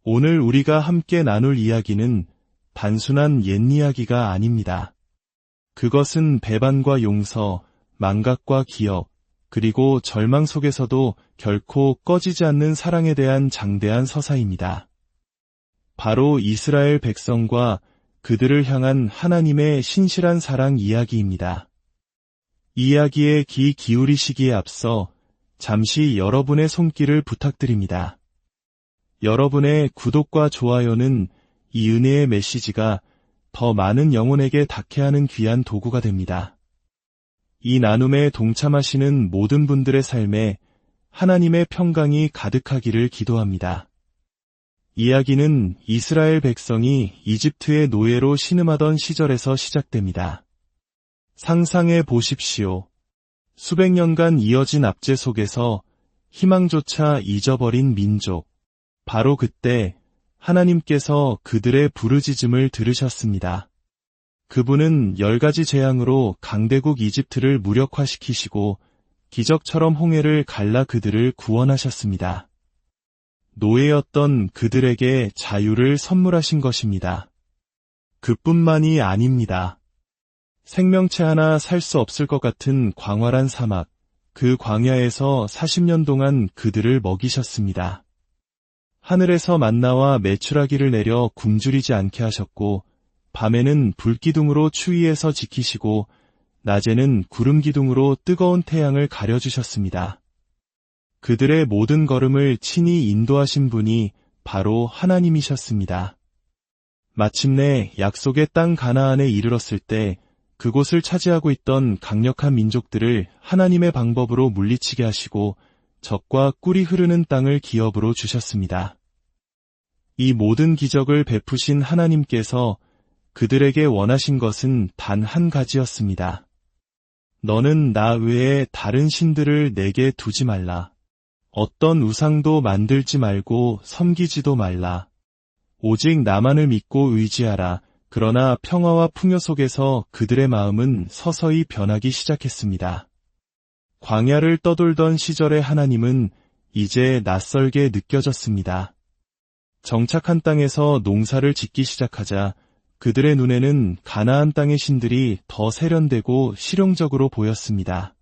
오늘 우리가 함께 나눌 이야기는 단순한 옛 이야기가 아닙니다. 그것은 배반과 용서, 망각과 기억, 그리고 절망 속에서도 결코 꺼지지 않는 사랑에 대한 장대한 서사입니다. 바로 이스라엘 백성과 그들을 향한 하나님의 신실한 사랑 이야기입니다. 이야기에 귀 기울이시기에 앞서 잠시 여러분의 손길을 부탁드립니다. 여러분의 구독과 좋아요는 이 은혜의 메시지가 더 많은 영혼에게 닿게 하는 귀한 도구가 됩니다. 이 나눔에 동참하시는 모든 분들의 삶에 하나님의 평강이 가득하기를 기도합니다. 이야기는 이스라엘 백성이 이집트의 노예로 신음하던 시절에서 시작됩니다. 상상해 보십시오. 수백 년간 이어진 압제 속에서 희망조차 잊어버린 민족. 바로 그때 하나님께서 그들의 부르짖음을 들으셨습니다. 그분은 10가지 재앙으로 강대국 이집트를 무력화시키시고 기적처럼 홍해를 갈라 그들을 구원하셨습니다. 노예였던 그들에게 자유를 선물하신 것입니다. 그뿐만이 아닙니다. 생명체 하나 살 수 없을 것 같은 광활한 사막, 그 광야에서 40년 동안 그들을 먹이셨습니다. 하늘에서 만나와 메추라기를 내려 굶주리지 않게 하셨고, 밤에는 불기둥으로 추위에서 지키시고, 낮에는 구름기둥으로 뜨거운 태양을 가려주셨습니다. 그들의 모든 걸음을 친히 인도하신 분이 바로 하나님이셨습니다. 마침내 약속의 땅 가나안에 이르렀을 때 그곳을 차지하고 있던 강력한 민족들을 하나님의 방법으로 물리치게 하시고 적과 꿀이 흐르는 땅을 기업으로 주셨습니다. 이 모든 기적을 베푸신 하나님께서 그들에게 원하신 것은 단 한 가지였습니다. 너는 나 외에 다른 신들을 내게 두지 말라. 어떤 우상도 만들지 말고 섬기지도 말라. 오직 나만을 믿고 의지하라. 그러나 평화와 풍요 속에서 그들의 마음은 서서히 변하기 시작했습니다. 광야를 떠돌던 시절의 하나님은 이제 낯설게 느껴졌습니다. 정착한 땅에서 농사를 짓기 시작하자 그들의 눈에는 가나안 땅의 신들이 더 세련되고 실용적으로 보였습니다.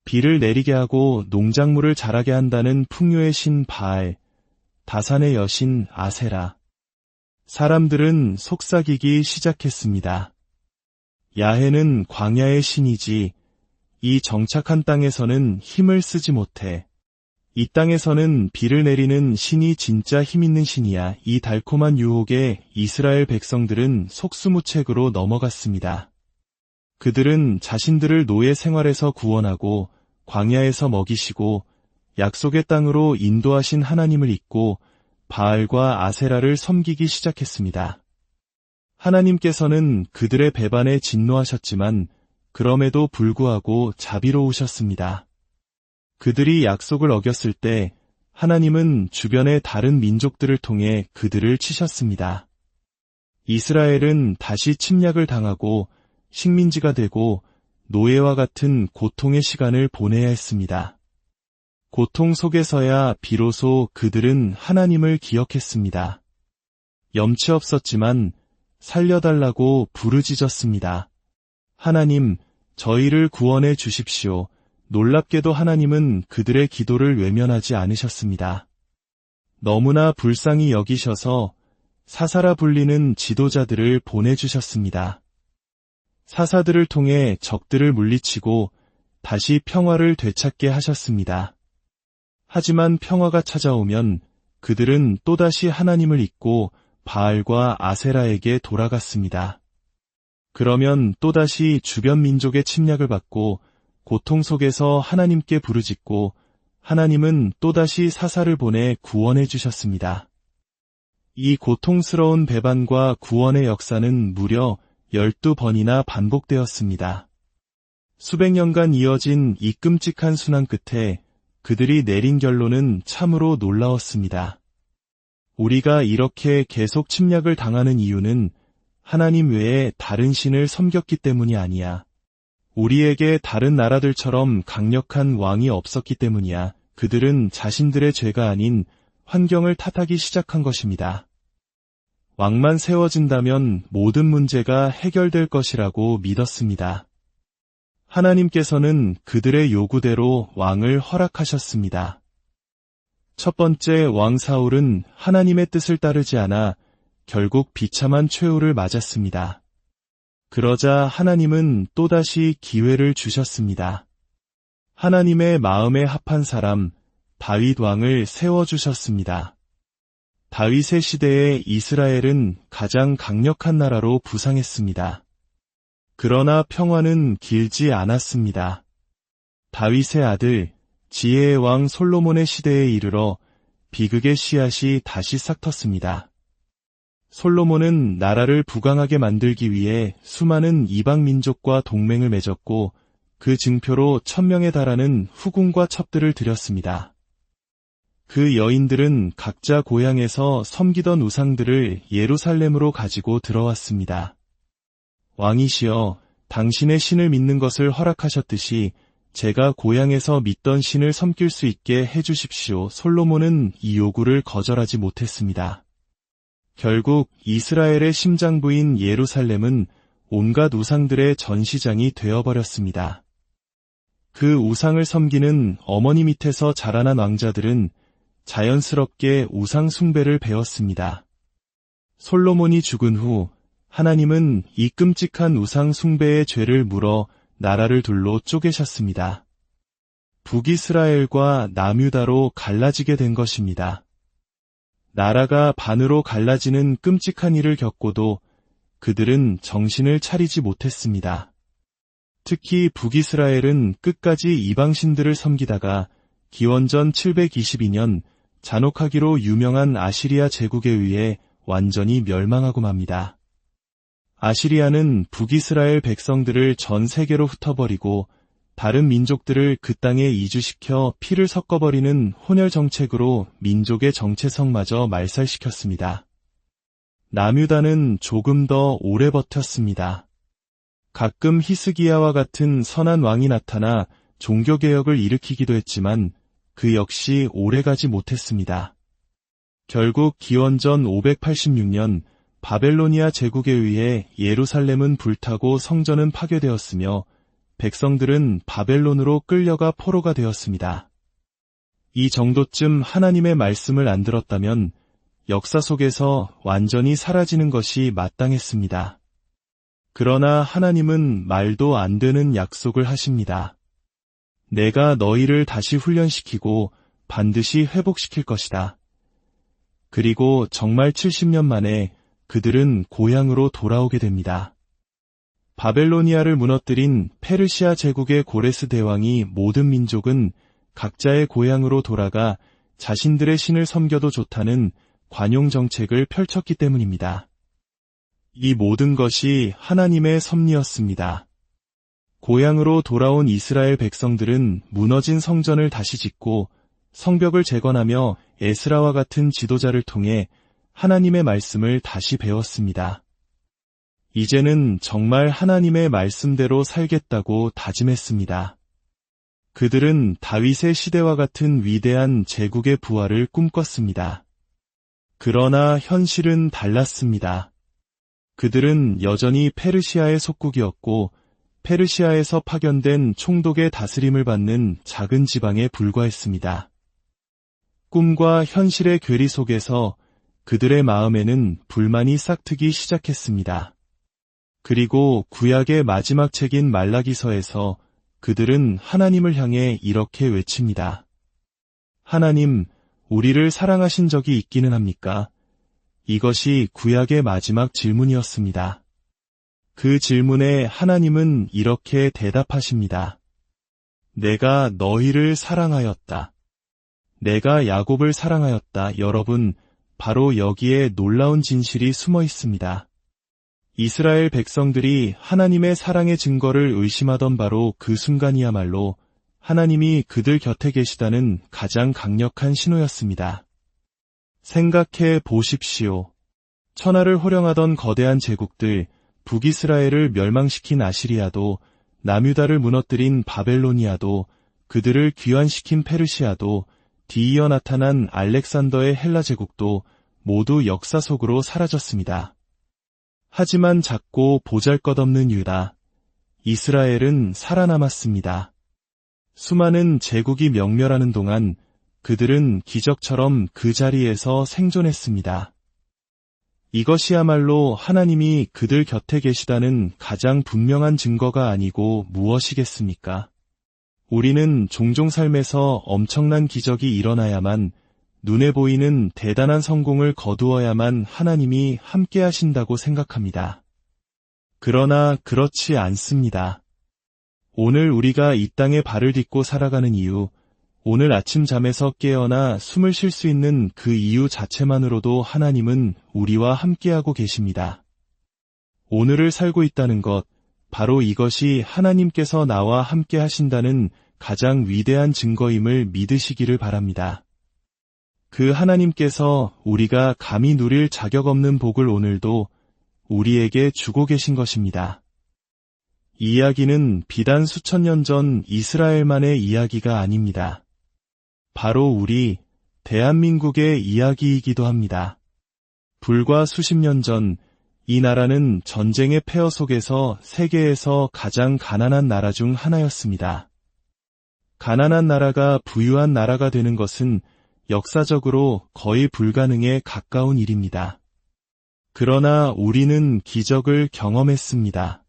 비를 내리게 하고 농작물을 자라게 한다는 풍요의 신 바알, 다산의 여신 아세라. 사람들은 속삭이기 시작했습니다. 야훼는 광야의 신이지, 이 정착한 땅에서는 힘을 쓰지 못해. 이 땅에서는 비를 내리는 신이 진짜 힘있는 신이야. 이 달콤한 유혹에 이스라엘 백성들은 속수무책으로 넘어갔습니다. 그들은 자신들을 노예 생활에서 구원하고 광야에서 먹이시고 약속의 땅으로 인도하신 하나님을 잊고 바알과 아세라를 섬기기 시작했습니다. 하나님께서는 그들의 배반에 진노하셨지만 그럼에도 불구하고 자비로우셨습니다. 그들이 약속을 어겼을 때 하나님은 주변의 다른 민족들을 통해 그들을 치셨습니다. 이스라엘은 다시 침략을 당하고 식민지가 되고 노예와 같은 고통의 시간을 보내야 했습니다. 고통 속에서야 비로소 그들은 하나님을 기억했습니다. 염치 없었지만 살려달라고 부르짖었습니다. 하나님, 저희를 구원해 주십시오. 놀랍게도 하나님은 그들의 기도를 외면하지 않으셨습니다. 너무나 불쌍히 여기셔서 사사라 불리는 지도자들을 보내주셨습니다. 사사들을 통해 적들을 물리치고 다시 평화를 되찾게 하셨습니다. 하지만 평화가 찾아오면 그들은 또다시 하나님을 잊고 바알과 아세라에게 돌아갔습니다. 그러면 또다시 주변 민족의 침략을 받고 고통 속에서 하나님께 부르짖고 하나님은 또다시 사사를 보내 구원해 주셨습니다. 이 고통스러운 배반과 구원의 역사는 무려 12번이나 반복되었습니다. 수백 년간 이어진 이 끔찍한 순환 끝에 그들이 내린 결론은 참으로 놀라웠습니다. 우리가 이렇게 계속 침략을 당하는 이유는 하나님 외에 다른 신을 섬겼기 때문이 아니야. 우리에게 다른 나라들처럼 강력한 왕이 없었기 때문이야. 그들은 자신들의 죄가 아닌 환경을 탓하기 시작한 것입니다. 왕만 세워진다면 모든 문제가 해결될 것이라고 믿었습니다. 하나님께서는 그들의 요구대로 왕을 허락하셨습니다. 첫 번째 왕 사울은 하나님의 뜻을 따르지 않아 결국 비참한 최후를 맞았습니다. 그러자 하나님은 또다시 기회를 주셨습니다. 하나님의 마음에 합한 사람 다윗 왕을 세워주셨습니다. 다윗의 시대에 이스라엘은 가장 강력한 나라로 부상했습니다. 그러나 평화는 길지 않았습니다. 다윗의 아들 지혜의 왕 솔로몬의 시대에 이르러 비극의 씨앗이 다시 싹텄습니다. 솔로몬은 나라를 부강하게 만들기 위해 수많은 이방 민족과 동맹을 맺었고 그 증표로 1000명에 달하는 후궁과 첩들을 들였습니다. 그 여인들은 각자 고향에서 섬기던 우상들을 예루살렘으로 가지고 들어왔습니다. 왕이시여, 당신의 신을 믿는 것을 허락하셨듯이 제가 고향에서 믿던 신을 섬길 수 있게 해주십시오. 솔로몬은 이 요구를 거절하지 못했습니다. 결국 이스라엘의 심장부인 예루살렘은 온갖 우상들의 전시장이 되어버렸습니다. 그 우상을 섬기는 어머니 밑에서 자라난 왕자들은 자연스럽게 우상 숭배를 배웠습니다. 솔로몬이 죽은 후 하나님은 이 끔찍한 우상 숭배의 죄를 물어 나라를 둘로 쪼개셨습니다. 북이스라엘과 남유다로 갈라지게 된 것입니다. 나라가 반으로 갈라지는 끔찍한 일을 겪고도 그들은 정신을 차리지 못했습니다. 특히 북이스라엘은 끝까지 이방신들을 섬기다가 기원전 722년 잔혹하기로 유명한 아시리아 제국에 의해 완전히 멸망하고 맙니다. 아시리아는 북이스라엘 백성들을 전 세계로 흩어버리고 다른 민족들을 그 땅에 이주시켜 피를 섞어버리는 혼혈 정책으로 민족의 정체성마저 말살시켰습니다. 남유다는 조금 더 오래 버텼습니다. 가끔 히스기야와 같은 선한 왕이 나타나 종교개혁을 일으키기도 했지만 그 역시 오래가지 못했습니다. 결국 기원전 586년 바벨로니아 제국에 의해 예루살렘은 불타고 성전은 파괴되었으며 백성들은 바벨론으로 끌려가 포로가 되었습니다. 이 정도쯤 하나님의 말씀을 안 들었다면 역사 속에서 완전히 사라지는 것이 마땅했습니다. 그러나 하나님은 말도 안 되는 약속을 하십니다. 내가 너희를 다시 훈련시키고 반드시 회복시킬 것이다. 그리고 정말 70년 만에 그들은 고향으로 돌아오게 됩니다. 바벨로니아를 무너뜨린 페르시아 제국의 고레스 대왕이 모든 민족은 각자의 고향으로 돌아가 자신들의 신을 섬겨도 좋다는 관용 정책을 펼쳤기 때문입니다. 이 모든 것이 하나님의 섭리였습니다. 고향으로 돌아온 이스라엘 백성들은 무너진 성전을 다시 짓고 성벽을 재건하며 에스라와 같은 지도자를 통해 하나님의 말씀을 다시 배웠습니다. 이제는 정말 하나님의 말씀대로 살겠다고 다짐했습니다. 그들은 다윗의 시대와 같은 위대한 제국의 부활을 꿈꿨습니다. 그러나 현실은 달랐습니다. 그들은 여전히 페르시아의 속국이었고 페르시아에서 파견된 총독의 다스림을 받는 작은 지방에 불과했습니다. 꿈과 현실의 괴리 속에서 그들의 마음에는 불만이 싹트기 시작했습니다. 그리고 구약의 마지막 책인 말라기서에서 그들은 하나님을 향해 이렇게 외칩니다. 하나님, 우리를 사랑하신 적이 있기는 합니까? 이것이 구약의 마지막 질문이었습니다. 그 질문에 하나님은 이렇게 대답하십니다. 내가 너희를 사랑하였다. 내가 야곱을 사랑하였다. 여러분, 바로 여기에 놀라운 진실이 숨어 있습니다. 이스라엘 백성들이 하나님의 사랑의 증거를 의심하던 바로 그 순간이야말로 하나님이 그들 곁에 계시다는 가장 강력한 신호였습니다. 생각해 보십시오. 천하를 호령하던 거대한 제국들, 북이스라엘을 멸망시킨 아시리아도, 남유다를 무너뜨린 바벨로니아도, 그들을 귀환시킨 페르시아도, 뒤이어 나타난 알렉산더의 헬라 제국도 모두 역사 속으로 사라졌습니다. 하지만 작고 보잘것없는 유다, 이스라엘은 살아남았습니다. 수많은 제국이 명멸하는 동안 그들은 기적처럼 그 자리에서 생존했습니다. 이것이야말로 하나님이 그들 곁에 계시다는 가장 분명한 증거가 아니고 무엇이겠습니까? 우리는 종종 삶에서 엄청난 기적이 일어나야만, 눈에 보이는 대단한 성공을 거두어야만 하나님이 함께 하신다고 생각합니다. 그러나 그렇지 않습니다. 오늘 우리가 이 땅에 발을 딛고 살아가는 이유, 오늘 아침 잠에서 깨어나 숨을 쉴 수 있는 그 이유 자체만으로도 하나님은 우리와 함께하고 계십니다. 오늘을 살고 있다는 것, 바로 이것이 하나님께서 나와 함께 하신다는 가장 위대한 증거임을 믿으시기를 바랍니다. 그 하나님께서 우리가 감히 누릴 자격 없는 복을 오늘도 우리에게 주고 계신 것입니다. 이 이야기는 비단 수천 년 전 이스라엘만의 이야기가 아닙니다. 바로 우리 대한민국의 이야기이기도 합니다. 불과 수십 년 전 이 나라는 전쟁의 폐허 속에서 세계에서 가장 가난한 나라 중 하나였습니다. 가난한 나라가 부유한 나라가 되는 것은 역사적으로 거의 불가능에 가까운 일입니다. 그러나 우리는 기적을 경험했습니다.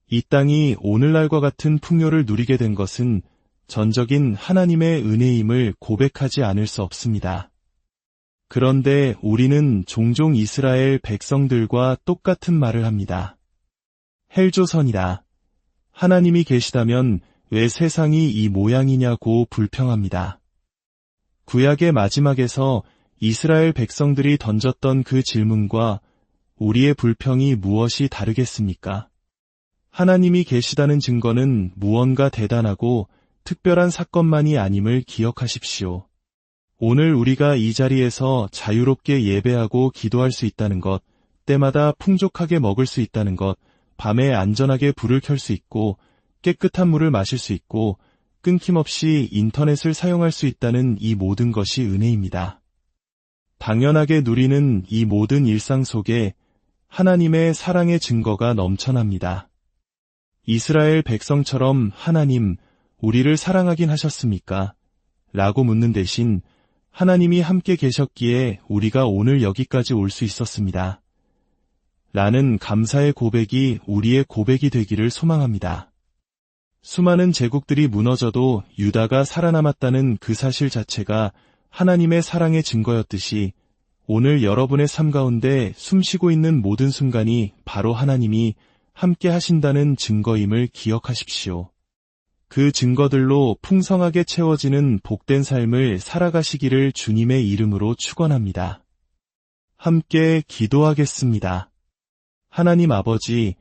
이 땅이 오늘날과 같은 풍요를 누리게 된 것은 전적인 하나님의 은혜임을 고백하지 않을 수 없습니다. 그런데 우리는 종종 이스라엘 백성들과 똑같은 말을 합니다. 헬조선이다. 하나님이 계시다면 왜 세상이 이 모양이냐고 불평합니다. 구약의 마지막에서 이스라엘 백성들이 던졌던 그 질문과 우리의 불평이 무엇이 다르겠습니까? 하나님이 계시다는 증거는 무언가 대단하고 특별한 사건만이 아님을 기억하십시오. 오늘 우리가 이 자리에서 자유롭게 예배하고 기도할 수 있다는 것, 때마다 풍족하게 먹을 수 있다는 것, 밤에 안전하게 불을 켤 수 있고 깨끗한 물을 마실 수 있고 끊김없이 인터넷을 사용할 수 있다는 이 모든 것이 은혜입니다. 당연하게 누리는 이 모든 일상 속에 하나님의 사랑의 증거가 넘쳐납니다. 이스라엘 백성처럼 하나님, 우리를 사랑하긴 하셨습니까? 라고 묻는 대신 하나님이 함께 계셨기에 우리가 오늘 여기까지 올 수 있었습니다. 라는 감사의 고백이 우리의 고백이 되기를 소망합니다. 수많은 제국들이 무너져도 유다가 살아남았다는 그 사실 자체가 하나님의 사랑의 증거였듯이 오늘 여러분의 삶 가운데 숨쉬고 있는 모든 순간이 바로 하나님이 함께 하신다는 증거임을 기억하십시오. 그 증거들로 풍성하게 채워지는 복된 삶을 살아가시기를 주님의 이름으로 축원합니다. 함께 기도하겠습니다. 하나님 아버지,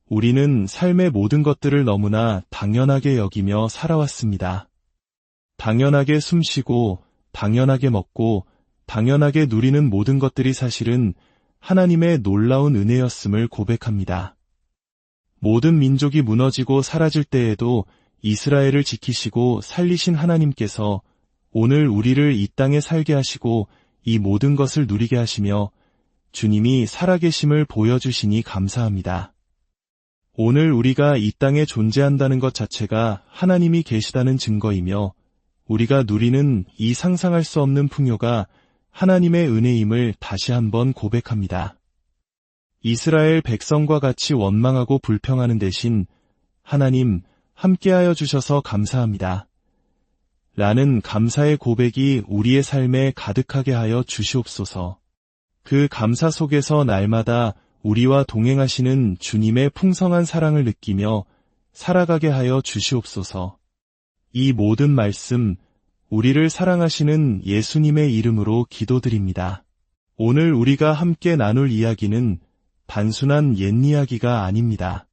우리는 삶의 모든 것들을 너무나 당연하게 여기며 살아왔습니다. 당연하게 숨쉬고, 당연하게 먹고, 당연하게 누리는 모든 것들이 사실은 하나님의 놀라운 은혜였음을 고백합니다. 모든 민족이 무너지고 사라질 때에도 이스라엘을 지키시고 살리신 하나님께서 오늘 우리를 이 땅에 살게 하시고 이 모든 것을 누리게 하시며 주님이 살아계심을 보여주시니 감사합니다. 오늘 우리가 이 땅에 존재한다는 것 자체가 하나님이 계시다는 증거이며 우리가 누리는 이 상상할 수 없는 풍요가 하나님의 은혜임을 다시 한번 고백합니다. 이스라엘 백성과 같이 원망하고 불평하는 대신 하나님 함께하여 주셔서 감사합니다. 라는 감사의 고백이 우리의 삶에 가득하게 하여 주시옵소서. 그 감사 속에서 날마다 우리와 동행하시는 주님의 풍성한 사랑을 느끼며 살아가게 하여 주시옵소서. 이 모든 말씀, 우리를 사랑하시는 예수님의 이름으로 기도드립니다. 오늘 우리가 함께 나눌 이야기는 단순한 옛 이야기가 아닙니다.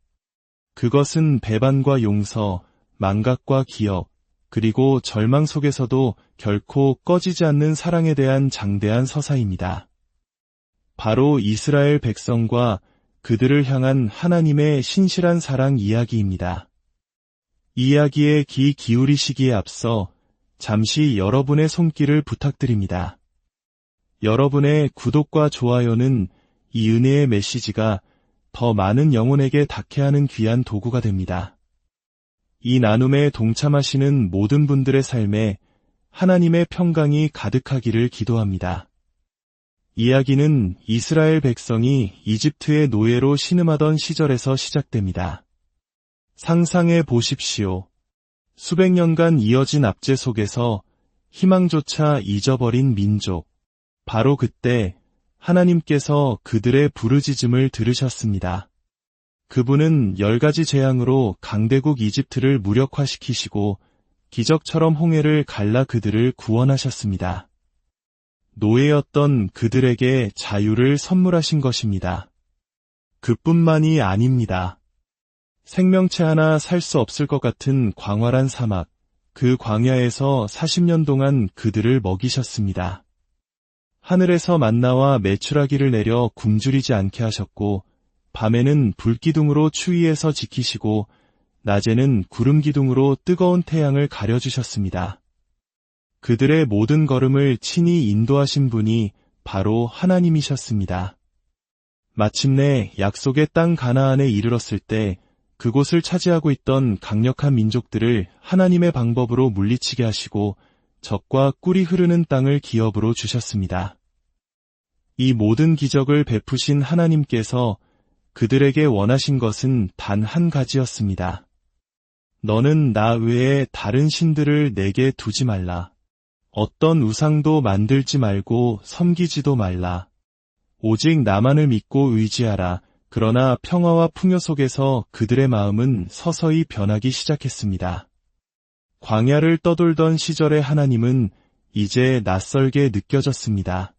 그것은 배반과 용서, 망각과 기억, 그리고 절망 속에서도 결코 꺼지지 않는 사랑에 대한 장대한 서사입니다. 바로 이스라엘 백성과 그들을 향한 하나님의 신실한 사랑 이야기입니다. 이 이야기에 귀 기울이시기에 앞서 잠시 여러분의 손길을 부탁드립니다. 여러분의 구독과 좋아요는 이 은혜의 메시지가 더 많은 영혼에게 닿게 하는 귀한 도구가 됩니다. 이 나눔에 동참하시는 모든 분들의 삶에 하나님의 평강이 가득하기를 기도합니다. 이야기는 이스라엘 백성이 이집트의 노예로 신음하던 시절에서 시작됩니다. 상상해 보십시오. 수백 년간 이어진 압제 속에서 희망조차 잊어버린 민족. 바로 그때 하나님께서 그들의 부르짖음을 들으셨습니다. 그분은 10가지 재앙으로 강대국 이집트를 무력화시키시고 기적처럼 홍해를 갈라 그들을 구원하셨습니다. 노예였던 그들에게 자유를 선물하신 것입니다. 그뿐만이 아닙니다. 생명체 하나 살 수 없을 것 같은 광활한 사막, 그 광야에서 40년 동안 그들을 먹이셨습니다. 하늘에서 만나와 메추라기를 내려 굶주리지 않게 하셨고, 밤에는 불기둥으로 추위에서 지키시고, 낮에는 구름기둥으로 뜨거운 태양을 가려주셨습니다. 그들의 모든 걸음을 친히 인도하신 분이 바로 하나님이셨습니다. 마침내 약속의 땅 가나안에 이르렀을 때 그곳을 차지하고 있던 강력한 민족들을 하나님의 방법으로 물리치게 하시고 적과 꿀이 흐르는 땅을 기업으로 주셨습니다. 이 모든 기적을 베푸신 하나님께서 그들에게 원하신 것은 단 한 가지였습니다. 너는 나 외에 다른 신들을 내게 두지 말라. 어떤 우상도 만들지 말고 섬기지도 말라. 오직 나만을 믿고 의지하라. 그러나 평화와 풍요 속에서 그들의 마음은 서서히 변하기 시작했습니다. 광야를 떠돌던 시절의 하나님은 이제 낯설게 느껴졌습니다.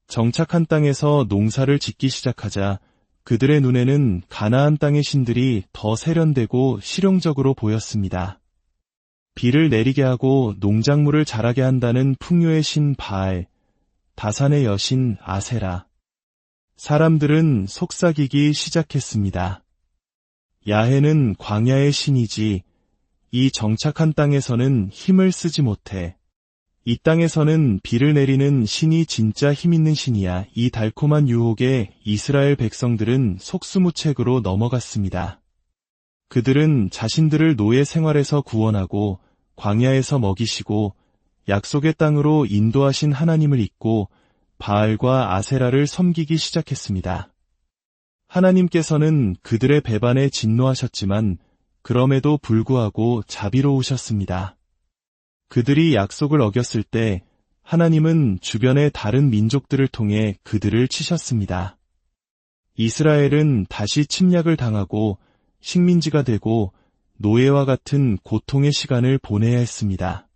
정착한 땅에서 농사를 짓기 시작하자 그들의 눈에는 가나안 땅의 신들이 더 세련되고 실용적으로 보였습니다. 비를 내리게 하고 농작물을 자라게 한다는 풍요의 신 바알, 다산의 여신 아세라. 사람들은 속삭이기 시작했습니다. 야훼는 광야의 신이지, 이 정착한 땅에서는 힘을 쓰지 못해. 이 땅에서는 비를 내리는 신이 진짜 힘있는 신이야. 이 달콤한 유혹에 이스라엘 백성들은 속수무책으로 넘어갔습니다. 그들은 자신들을 노예 생활에서 구원하고 광야에서 먹이시고 약속의 땅으로 인도하신 하나님을 잊고 바알과 아세라를 섬기기 시작했습니다. 하나님께서는 그들의 배반에 진노하셨지만 그럼에도 불구하고 자비로우셨습니다. 그들이 약속을 어겼을 때 하나님은 주변의 다른 민족들을 통해 그들을 치셨습니다. 이스라엘은 다시 침략을 당하고 식민지가 되고 노예와 같은 고통의 시간을 보내야 했습니다.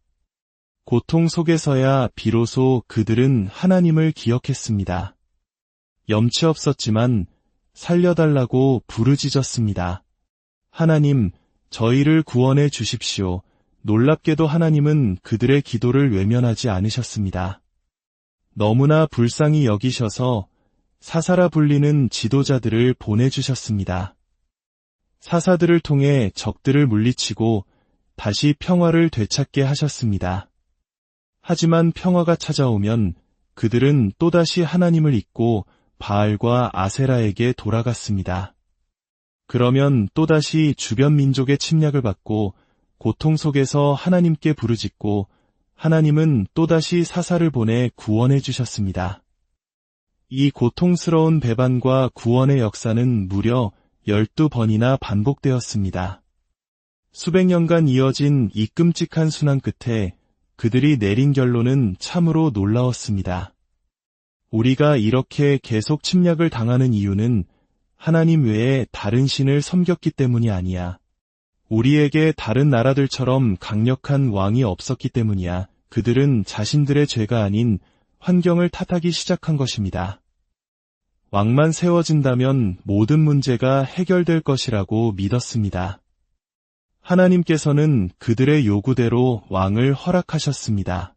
고통 속에서야 비로소 그들은 하나님을 기억했습니다. 염치 없었지만 살려달라고 부르짖었습니다. 하나님, 저희를 구원해 주십시오. 놀랍게도 하나님은 그들의 기도를 외면하지 않으셨습니다. 너무나 불쌍히 여기셔서 사사라 불리는 지도자들을 보내주셨습니다. 사사들을 통해 적들을 물리치고 다시 평화를 되찾게 하셨습니다. 하지만 평화가 찾아오면 그들은 또다시 하나님을 잊고 바알과 아세라에게 돌아갔습니다. 그러면 또다시 주변 민족의 침략을 받고 고통 속에서 하나님께 부르짖고 하나님은 또다시 사사를 보내 구원해 주셨습니다. 이 고통스러운 배반과 구원의 역사는 무려 12번이나 반복되었습니다. 수백 년간 이어진 이 끔찍한 순환 끝에 그들이 내린 결론은 참으로 놀라웠습니다. 우리가 이렇게 계속 침략을 당하는 이유는 하나님 외에 다른 신을 섬겼기 때문이 아니야. 우리에게 다른 나라들처럼 강력한 왕이 없었기 때문이야. 그들은 자신들의 죄가 아닌 환경을 탓하기 시작한 것입니다. 왕만 세워진다면 모든 문제가 해결될 것이라고 믿었습니다. 하나님께서는 그들의 요구대로 왕을 허락하셨습니다.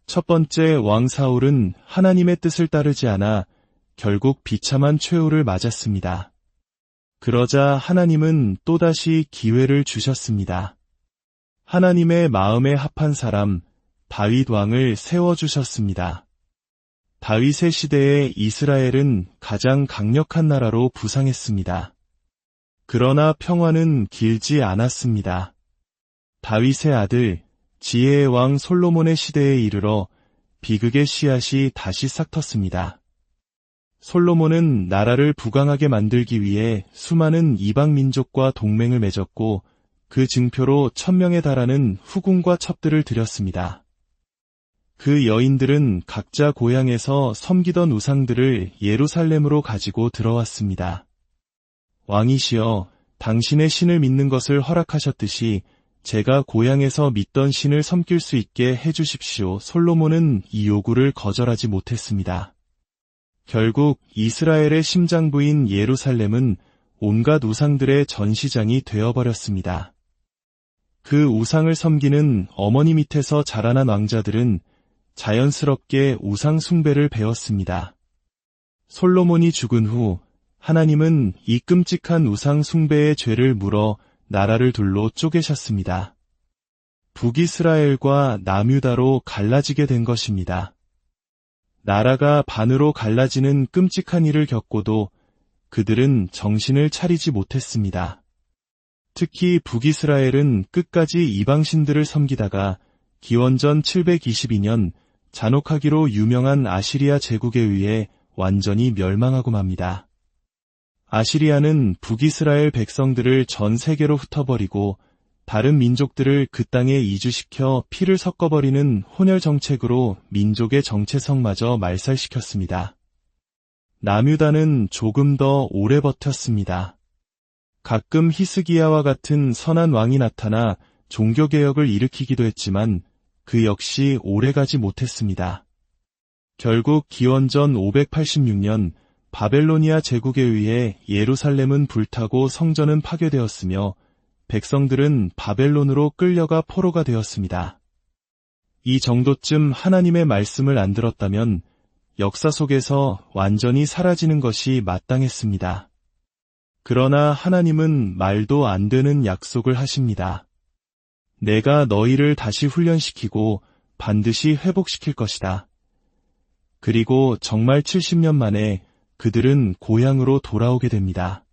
첫 번째 왕 사울은 하나님의 뜻을 따르지 않아 결국 비참한 최후를 맞았습니다. 그러자 하나님은 또다시 기회를 주셨습니다. 하나님의 마음에 합한 사람 다윗 왕을 세워주셨습니다. 다윗의 시대에 이스라엘은 가장 강력한 나라로 부상했습니다. 그러나 평화는 길지 않았습니다. 다윗의 아들 지혜의 왕 솔로몬의 시대에 이르러 비극의 씨앗이 다시 싹텄습니다. 솔로몬은 나라를 부강하게 만들기 위해 수많은 이방 민족과 동맹을 맺었고 그 증표로 1000명에 달하는 후궁과 첩들을 들였습니다. 그 여인들은 각자 고향에서 섬기던 우상들을 예루살렘으로 가지고 들어왔습니다. 왕이시여, 당신의 신을 믿는 것을 허락하셨듯이 제가 고향에서 믿던 신을 섬길 수 있게 해주십시오. 솔로몬은 이 요구를 거절하지 못했습니다. 결국 이스라엘의 심장부인 예루살렘은 온갖 우상들의 전시장이 되어버렸습니다. 그 우상을 섬기는 어머니 밑에서 자라난 왕자들은 자연스럽게 우상 숭배를 배웠습니다. 솔로몬이 죽은 후 하나님은 이 끔찍한 우상 숭배의 죄를 물어 나라를 둘로 쪼개셨습니다. 북이스라엘과 남유다로 갈라지게 된 것입니다. 나라가 반으로 갈라지는 끔찍한 일을 겪고도 그들은 정신을 차리지 못했습니다. 특히 북이스라엘은 끝까지 이방신들을 섬기다가 기원전 722년 잔혹하기로 유명한 아시리아 제국에 의해 완전히 멸망하고 맙니다. 아시리아는 북이스라엘 백성들을 전 세계로 흩어버리고 다른 민족들을 그 땅에 이주시켜 피를 섞어버리는 혼혈 정책으로 민족의 정체성마저 말살시켰습니다. 남유다는 조금 더 오래 버텼습니다. 가끔 히스기야와 같은 선한 왕이 나타나 종교개혁을 일으키기도 했지만 그 역시 오래가지 못했습니다. 결국 기원전 586년 바벨로니아 제국에 의해 예루살렘은 불타고 성전은 파괴되었으며 백성들은 바벨론으로 끌려가 포로가 되었습니다. 이 정도쯤 하나님의 말씀을 안 들었다면 역사 속에서 완전히 사라지는 것이 마땅했습니다. 그러나 하나님은 말도 안 되는 약속을 하십니다. 내가 너희를 다시 훈련시키고 반드시 회복시킬 것이다. 그리고 정말 70년 만에 그들은 고향으로 돌아오게 됩니다.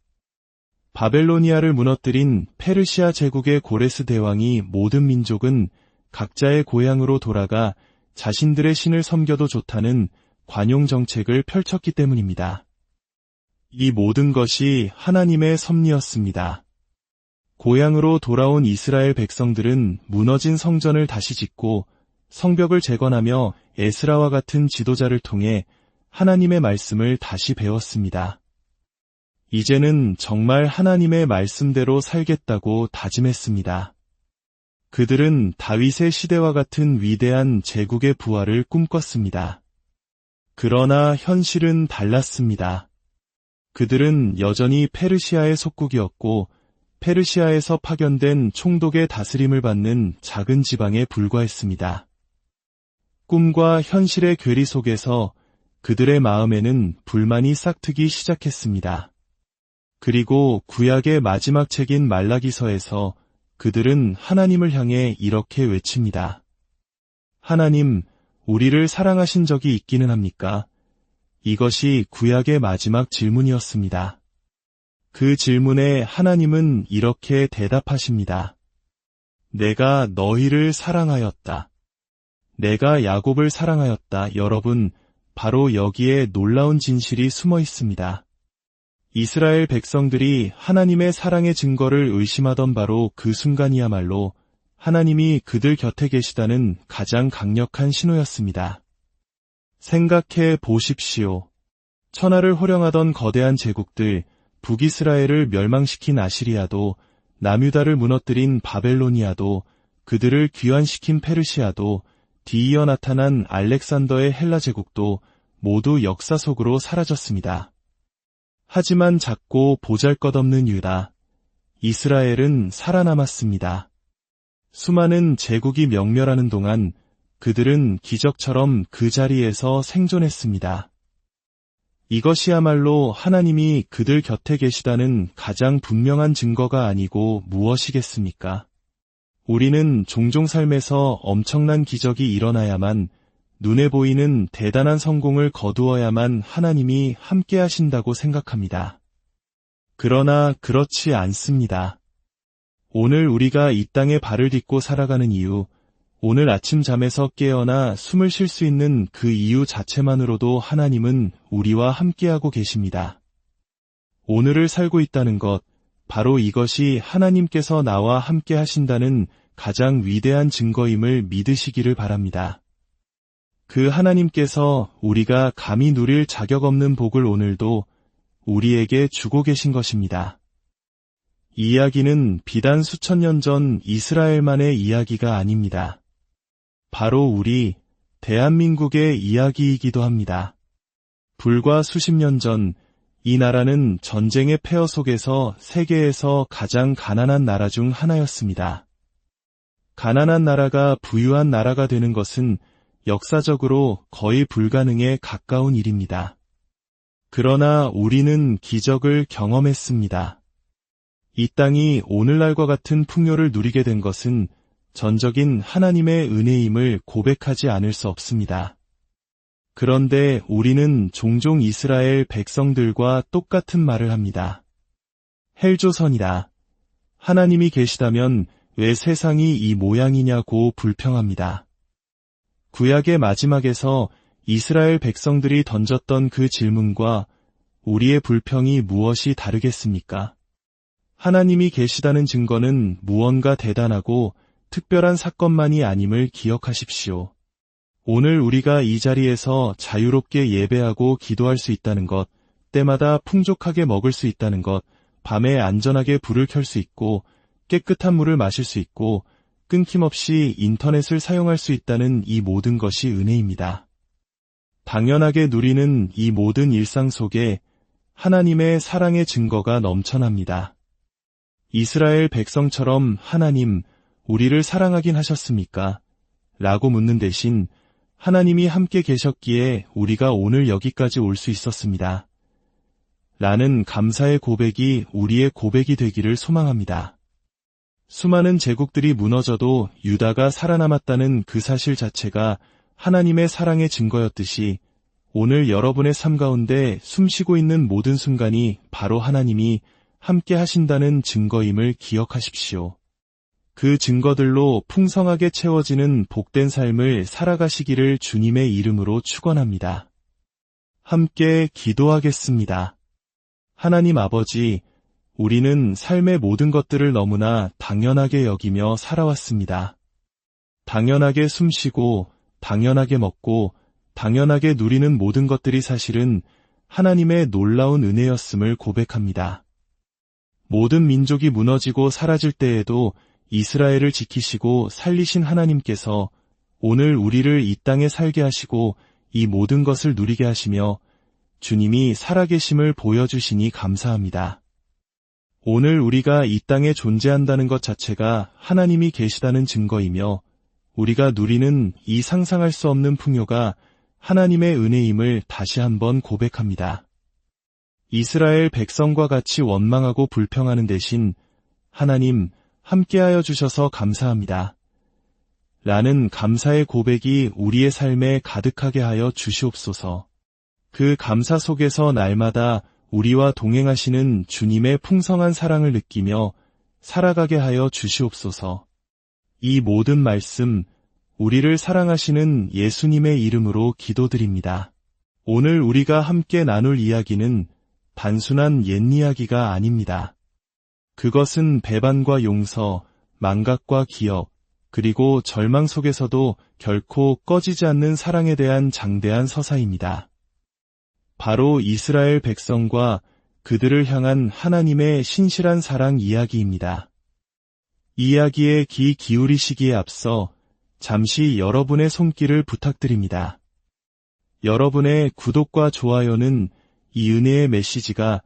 바벨로니아를 무너뜨린 페르시아 제국의 고레스 대왕이 모든 민족은 각자의 고향으로 돌아가 자신들의 신을 섬겨도 좋다는 관용 정책을 펼쳤기 때문입니다. 이 모든 것이 하나님의 섭리였습니다. 고향으로 돌아온 이스라엘 백성들은 무너진 성전을 다시 짓고 성벽을 재건하며 에스라와 같은 지도자를 통해 하나님의 말씀을 다시 배웠습니다. 이제는 정말 하나님의 말씀대로 살겠다고 다짐했습니다. 그들은 다윗의 시대와 같은 위대한 제국의 부활을 꿈꿨습니다. 그러나 현실은 달랐습니다. 그들은 여전히 페르시아의 속국이었고 페르시아에서 파견된 총독의 다스림을 받는 작은 지방에 불과했습니다. 꿈과 현실의 괴리 속에서 그들의 마음에는 불만이 싹트기 시작했습니다. 그리고 구약의 마지막 책인 말라기서에서 그들은 하나님을 향해 이렇게 외칩니다. 하나님, 우리를 사랑하신 적이 있기는 합니까? 이것이 구약의 마지막 질문이었습니다. 그 질문에 하나님은 이렇게 대답하십니다. 내가 너희를 사랑하였다. 내가 야곱을 사랑하였다. 여러분, 바로 여기에 놀라운 진실이 숨어 있습니다. 이스라엘 백성들이 하나님의 사랑의 증거를 의심하던 바로 그 순간이야말로 하나님이 그들 곁에 계시다는 가장 강력한 신호였습니다. 생각해 보십시오. 천하를 호령하던 거대한 제국들, 북이스라엘을 멸망시킨 아시리아도, 남유다를 무너뜨린 바벨로니아도, 그들을 귀환시킨 페르시아도, 뒤이어 나타난 알렉산더의 헬라 제국도 모두 역사 속으로 사라졌습니다. 하지만 작고 보잘것없는 유다, 이스라엘은 살아남았습니다. 수많은 제국이 명멸하는 동안 그들은 기적처럼 그 자리에서 생존했습니다. 이것이야말로 하나님이 그들 곁에 계시다는 가장 분명한 증거가 아니고 무엇이겠습니까? 우리는 종종 삶에서 엄청난 기적이 일어나야만, 눈에 보이는 대단한 성공을 거두어야만 하나님이 함께 하신다고 생각합니다. 그러나 그렇지 않습니다. 오늘 우리가 이 땅에 발을 딛고 살아가는 이유, 오늘 아침 잠에서 깨어나 숨을 쉴 수 있는 그 이유 자체만으로도 하나님은 우리와 함께하고 계십니다. 오늘을 살고 있다는 것, 바로 이것이 하나님께서 나와 함께 하신다는 가장 위대한 증거임을 믿으시기를 바랍니다. 그 하나님께서 우리가 감히 누릴 자격 없는 복을 오늘도 우리에게 주고 계신 것입니다. 이 이야기는 비단 수천 년 전 이스라엘만의 이야기가 아닙니다. 바로 우리 대한민국의 이야기이기도 합니다. 불과 수십 년 전 이 나라는 전쟁의 폐허 속에서 세계에서 가장 가난한 나라 중 하나였습니다. 가난한 나라가 부유한 나라가 되는 것은 역사적으로 거의 불가능에 가까운 일입니다. 그러나 우리는 기적을 경험했습니다. 이 땅이 오늘날과 같은 풍요를 누리게 된 것은 전적인 하나님의 은혜임을 고백하지 않을 수 없습니다. 그런데 우리는 종종 이스라엘 백성들과 똑같은 말을 합니다. 헬조선이다. 하나님이 계시다면 왜 세상이 이 모양이냐고 불평합니다. 구약의 마지막에서 이스라엘 백성들이 던졌던 그 질문과 우리의 불평이 무엇이 다르겠습니까? 하나님이 계시다는 증거는 무언가 대단하고 특별한 사건만이 아님을 기억하십시오. 오늘 우리가 이 자리에서 자유롭게 예배하고 기도할 수 있다는 것, 때마다 풍족하게 먹을 수 있다는 것, 밤에 안전하게 불을 켤 수 있고 깨끗한 물을 마실 수 있고 끊김없이 인터넷을 사용할 수 있다는 이 모든 것이 은혜입니다. 당연하게 누리는 이 모든 일상 속에 하나님의 사랑의 증거가 넘쳐납니다. 이스라엘 백성처럼 하나님, 우리를 사랑하긴 하셨습니까? 라고 묻는 대신 하나님이 함께 계셨기에 우리가 오늘 여기까지 올 수 있었습니다. 라는 감사의 고백이 우리의 고백이 되기를 소망합니다. 수많은 제국들이 무너져도 유다가 살아남았다는 그 사실 자체가 하나님의 사랑의 증거였듯이 오늘 여러분의 삶 가운데 숨쉬고 있는 모든 순간이 바로 하나님이 함께 하신다는 증거임을 기억하십시오. 그 증거들로 풍성하게 채워지는 복된 삶을 살아가시기를 주님의 이름으로 축원합니다. 함께 기도하겠습니다. 하나님 아버지, 우리는 삶의 모든 것들을 너무나 당연하게 여기며 살아왔습니다. 당연하게 숨쉬고, 당연하게 먹고, 당연하게 누리는 모든 것들이 사실은 하나님의 놀라운 은혜였음을 고백합니다. 모든 민족이 무너지고 사라질 때에도 이스라엘을 지키시고 살리신 하나님께서 오늘 우리를 이 땅에 살게 하시고 이 모든 것을 누리게 하시며 주님이 살아계심을 보여주시니 감사합니다. 오늘 우리가 이 땅에 존재한다는 것 자체가 하나님이 계시다는 증거이며 우리가 누리는 이 상상할 수 없는 풍요가 하나님의 은혜임을 다시 한번 고백합니다. 이스라엘 백성과 같이 원망하고 불평하는 대신 하나님 함께하여 주셔서 감사합니다. 라는 감사의 고백이 우리의 삶에 가득하게 하여 주시옵소서. 그 감사 속에서 날마다 우리와 동행하시는 주님의 풍성한 사랑을 느끼며 살아가게 하여 주시옵소서. 이 모든 말씀, 우리를 사랑하시는 예수님의 이름으로 기도드립니다. 오늘 우리가 함께 나눌 이야기는 단순한 옛 이야기가 아닙니다. 그것은 배반과 용서, 망각과 기억, 그리고 절망 속에서도 결코 꺼지지 않는 사랑에 대한 장대한 서사입니다. 바로 이스라엘 백성과 그들을 향한 하나님의 신실한 사랑 이야기입니다. 이 이야기에 귀 기울이시기에 앞서 잠시 여러분의 손길을 부탁드립니다. 여러분의 구독과 좋아요는 이 은혜의 메시지가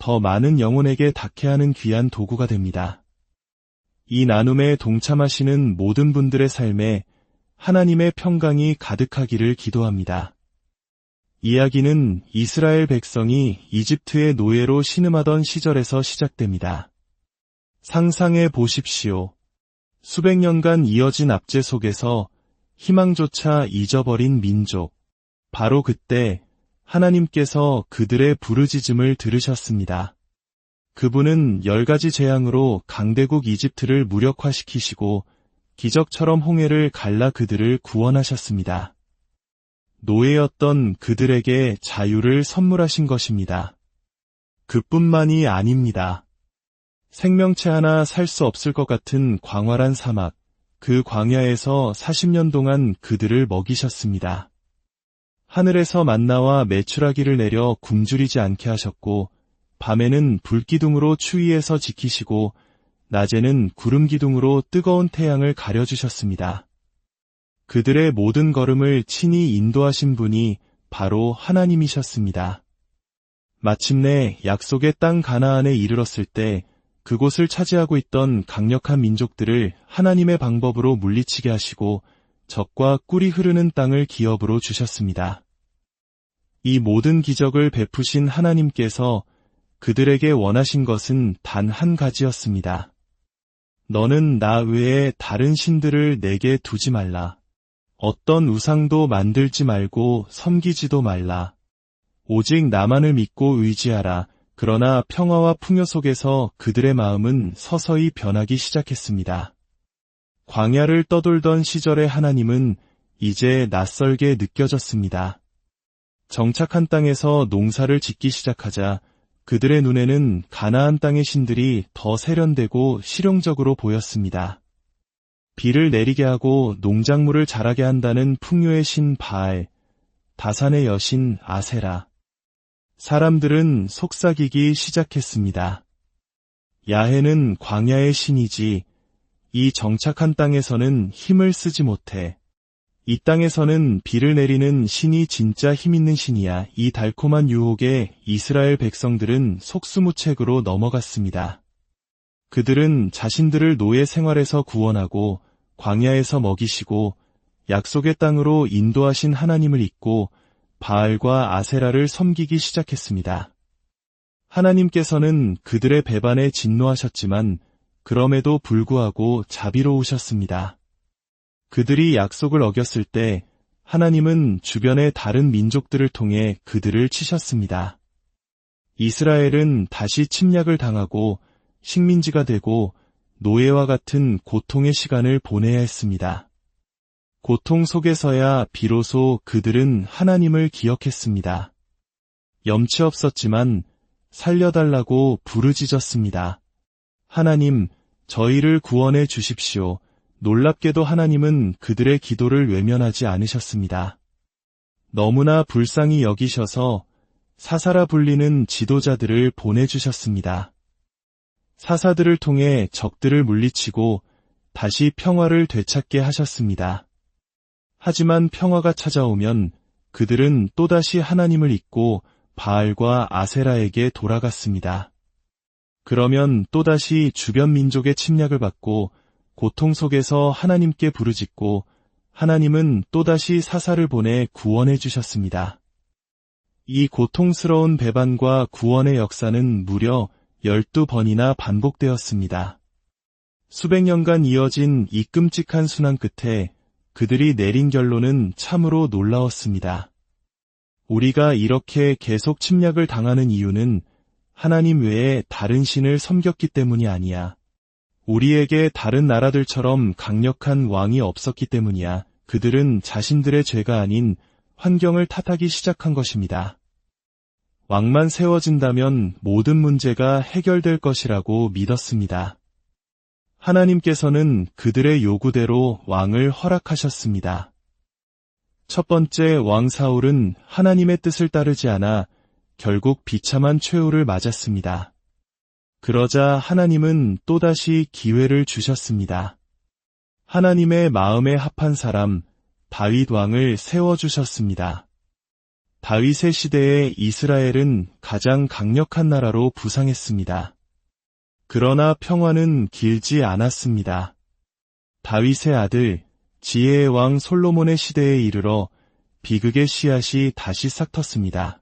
더 많은 영혼에게 닿게 하는 귀한 도구가 됩니다. 이 나눔에 동참하시는 모든 분들의 삶에 하나님의 평강이 가득하기를 기도합니다. 이야기는 이스라엘 백성이 이집트의 노예로 신음하던 시절에서 시작됩니다. 상상해 보십시오. 수백 년간 이어진 압제 속에서 희망조차 잊어버린 민족. 바로 그때 하나님께서 그들의 부르짖음을 들으셨습니다. 그분은 10가지 재앙으로 강대국 이집트를 무력화시키시고 기적처럼 홍해를 갈라 그들을 구원하셨습니다. 노예였던 그들에게 자유를 선물하신 것입니다. 그뿐만이 아닙니다. 생명체 하나 살 수 없을 것 같은 광활한 사막, 그 광야에서 40년 동안 그들을 먹이셨습니다. 하늘에서 만나와 메추라기를 내려 굶주리지 않게 하셨고, 밤에는 불기둥으로 추위에서 지키시고, 낮에는 구름기둥으로 뜨거운 태양을 가려주셨습니다. 그들의 모든 걸음을 친히 인도하신 분이 바로 하나님이셨습니다. 마침내 약속의 땅 가나안에 이르렀을 때 그곳을 차지하고 있던 강력한 민족들을 하나님의 방법으로 물리치게 하시고 적과 꿀이 흐르는 땅을 기업으로 주셨습니다. 이 모든 기적을 베푸신 하나님께서 그들에게 원하신 것은 단 한 가지였습니다. 너는 나 외에 다른 신들을 내게 두지 말라. 어떤 우상도 만들지 말고 섬기지도 말라. 오직 나만을 믿고 의지하라. 그러나 평화와 풍요 속에서 그들의 마음은 서서히 변하기 시작했습니다. 광야를 떠돌던 시절의 하나님은 이제 낯설게 느껴졌습니다. 정착한 땅에서 농사를 짓기 시작하자 그들의 눈에는 가나안 땅의 신들이 더 세련되고 실용적으로 보였습니다. 비를 내리게 하고 농작물을 자라게 한다는 풍요의 신 바알, 다산의 여신 아세라. 사람들은 속삭이기 시작했습니다. 야훼는 광야의 신이지, 이 정착한 땅에서는 힘을 쓰지 못해. 이 땅에서는 비를 내리는 신이 진짜 힘있는 신이야. 이 달콤한 유혹에 이스라엘 백성들은 속수무책으로 넘어갔습니다. 그들은 자신들을 노예 생활에서 구원하고 광야에서 먹이시고 약속의 땅으로 인도하신 하나님을 잊고 바알과 아세라를 섬기기 시작했습니다. 하나님께서는 그들의 배반에 진노하셨지만 그럼에도 불구하고 자비로우셨습니다. 그들이 약속을 어겼을 때 하나님은 주변의 다른 민족들을 통해 그들을 치셨습니다. 이스라엘은 다시 침략을 당하고 식민지가 되고 노예와 같은 고통의 시간을 보내야 했습니다. 고통 속에서야 비로소 그들은 하나님을 기억했습니다. 염치 없었지만 살려달라고 부르짖었습니다. 하나님, 저희를 구원해 주십시오. 놀랍게도 하나님은 그들의 기도를 외면하지 않으셨습니다. 너무나 불쌍히 여기셔서 사사라 불리는 지도자들을 보내주셨습니다. 사사들을 통해 적들을 물리치고 다시 평화를 되찾게 하셨습니다. 하지만 평화가 찾아오면 그들은 또다시 하나님을 잊고 바알과 아세라에게 돌아갔습니다. 그러면 또다시 주변 민족의 침략을 받고 고통 속에서 하나님께 부르짖고 하나님은 또다시 사사를 보내 구원해 주셨습니다. 이 고통스러운 배반과 구원의 역사는 무려 12번이나 반복되었습니다. 수백 년간 이어진 이 끔찍한 순환 끝에 그들이 내린 결론은 참으로 놀라웠습니다. 우리가 이렇게 계속 침략을 당하는 이유는 하나님 외에 다른 신을 섬겼기 때문이 아니야. 우리에게 다른 나라들처럼 강력한 왕이 없었기 때문이야. 그들은 자신들의 죄가 아닌 환경을 탓하기 시작한 것입니다. 왕만 세워진다면 모든 문제가 해결될 것이라고 믿었습니다. 하나님께서는 그들의 요구대로 왕을 허락하셨습니다. 첫 번째 왕 사울은 하나님의 뜻을 따르지 않아 결국 비참한 최후를 맞았습니다. 그러자 하나님은 또다시 기회를 주셨습니다. 하나님의 마음에 합한 사람, 다윗 왕을 세워주셨습니다. 다윗의 시대에 이스라엘은 가장 강력한 나라로 부상했습니다. 그러나 평화는 길지 않았습니다. 다윗의 아들, 지혜의 왕 솔로몬의 시대에 이르러 비극의 씨앗이 다시 싹텄습니다.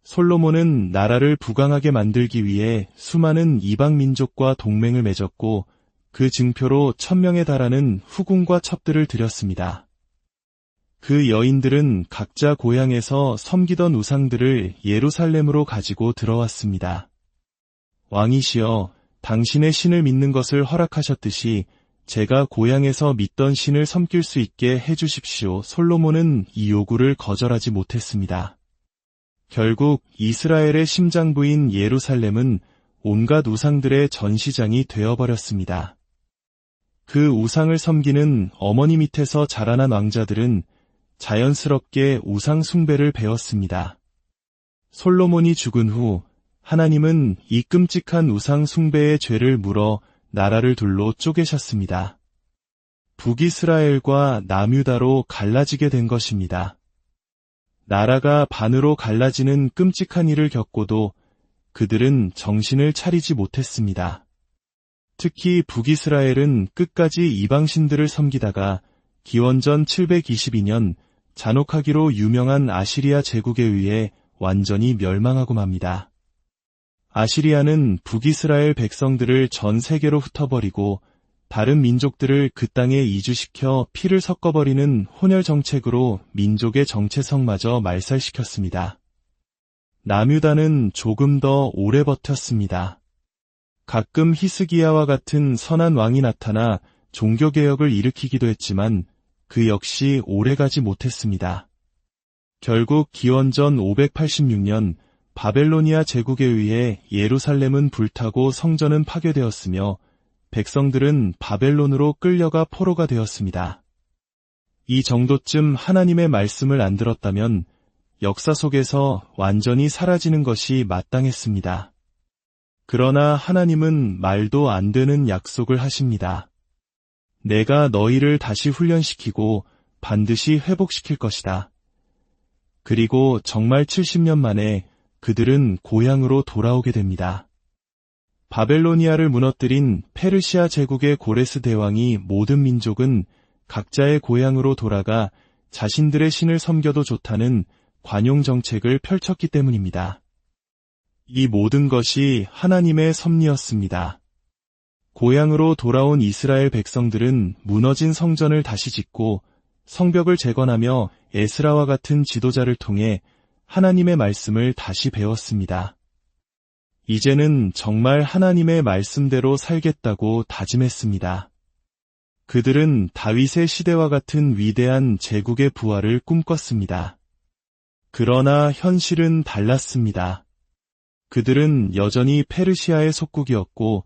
솔로몬은 나라를 부강하게 만들기 위해 수많은 이방 민족과 동맹을 맺었고 그 증표로 1000명에 달하는 후궁과 첩들을 들였습니다. 그 여인들은 각자 고향에서 섬기던 우상들을 예루살렘으로 가지고 들어왔습니다. 왕이시여, 당신의 신을 믿는 것을 허락하셨듯이 제가 고향에서 믿던 신을 섬길 수 있게 해주십시오. 솔로몬은 이 요구를 거절하지 못했습니다. 결국 이스라엘의 심장부인 예루살렘은 온갖 우상들의 전시장이 되어버렸습니다. 그 우상을 섬기는 어머니 밑에서 자라난 왕자들은 자연스럽게 우상 숭배를 배웠습니다. 솔로몬이 죽은 후 하나님은 이 끔찍한 우상 숭배의 죄를 물어 나라를 둘로 쪼개셨습니다. 북이스라엘과 남유다로 갈라지게 된 것입니다. 나라가 반으로 갈라지는 끔찍한 일을 겪고도 그들은 정신을 차리지 못했습니다. 특히 북이스라엘은 끝까지 이방신들을 섬기다가 기원전 722년 잔혹하기로 유명한 아시리아 제국에 의해 완전히 멸망하고 맙니다. 아시리아는 북이스라엘 백성들을 전 세계로 흩어버리고 다른 민족들을 그 땅에 이주시켜 피를 섞어버리는 혼혈 정책으로 민족의 정체성마저 말살시켰습니다. 남유다는 조금 더 오래 버텼습니다. 가끔 히스기야와 같은 선한 왕이 나타나 종교개혁을 일으키기도 했지만 그 역시 오래가지 못했습니다. 결국 기원전 586년 바벨로니아 제국에 의해 예루살렘은 불타고 성전은 파괴되었으며 백성들은 바벨론으로 끌려가 포로가 되었습니다. 이 정도쯤 하나님의 말씀을 안 들었다면 역사 속에서 완전히 사라지는 것이 마땅했습니다. 그러나 하나님은 말도 안 되는 약속을 하십니다. 내가 너희를 다시 훈련시키고 반드시 회복시킬 것이다. 그리고 정말 70년 만에 그들은 고향으로 돌아오게 됩니다. 바벨로니아를 무너뜨린 페르시아 제국의 고레스 대왕이 모든 민족은 각자의 고향으로 돌아가 자신들의 신을 섬겨도 좋다는 관용 정책을 펼쳤기 때문입니다. 이 모든 것이 하나님의 섭리였습니다. 고향으로 돌아온 이스라엘 백성들은 무너진 성전을 다시 짓고 성벽을 재건하며 에스라와 같은 지도자를 통해 하나님의 말씀을 다시 배웠습니다. 이제는 정말 하나님의 말씀대로 살겠다고 다짐했습니다. 그들은 다윗의 시대와 같은 위대한 제국의 부활을 꿈꿨습니다. 그러나 현실은 달랐습니다. 그들은 여전히 페르시아의 속국이었고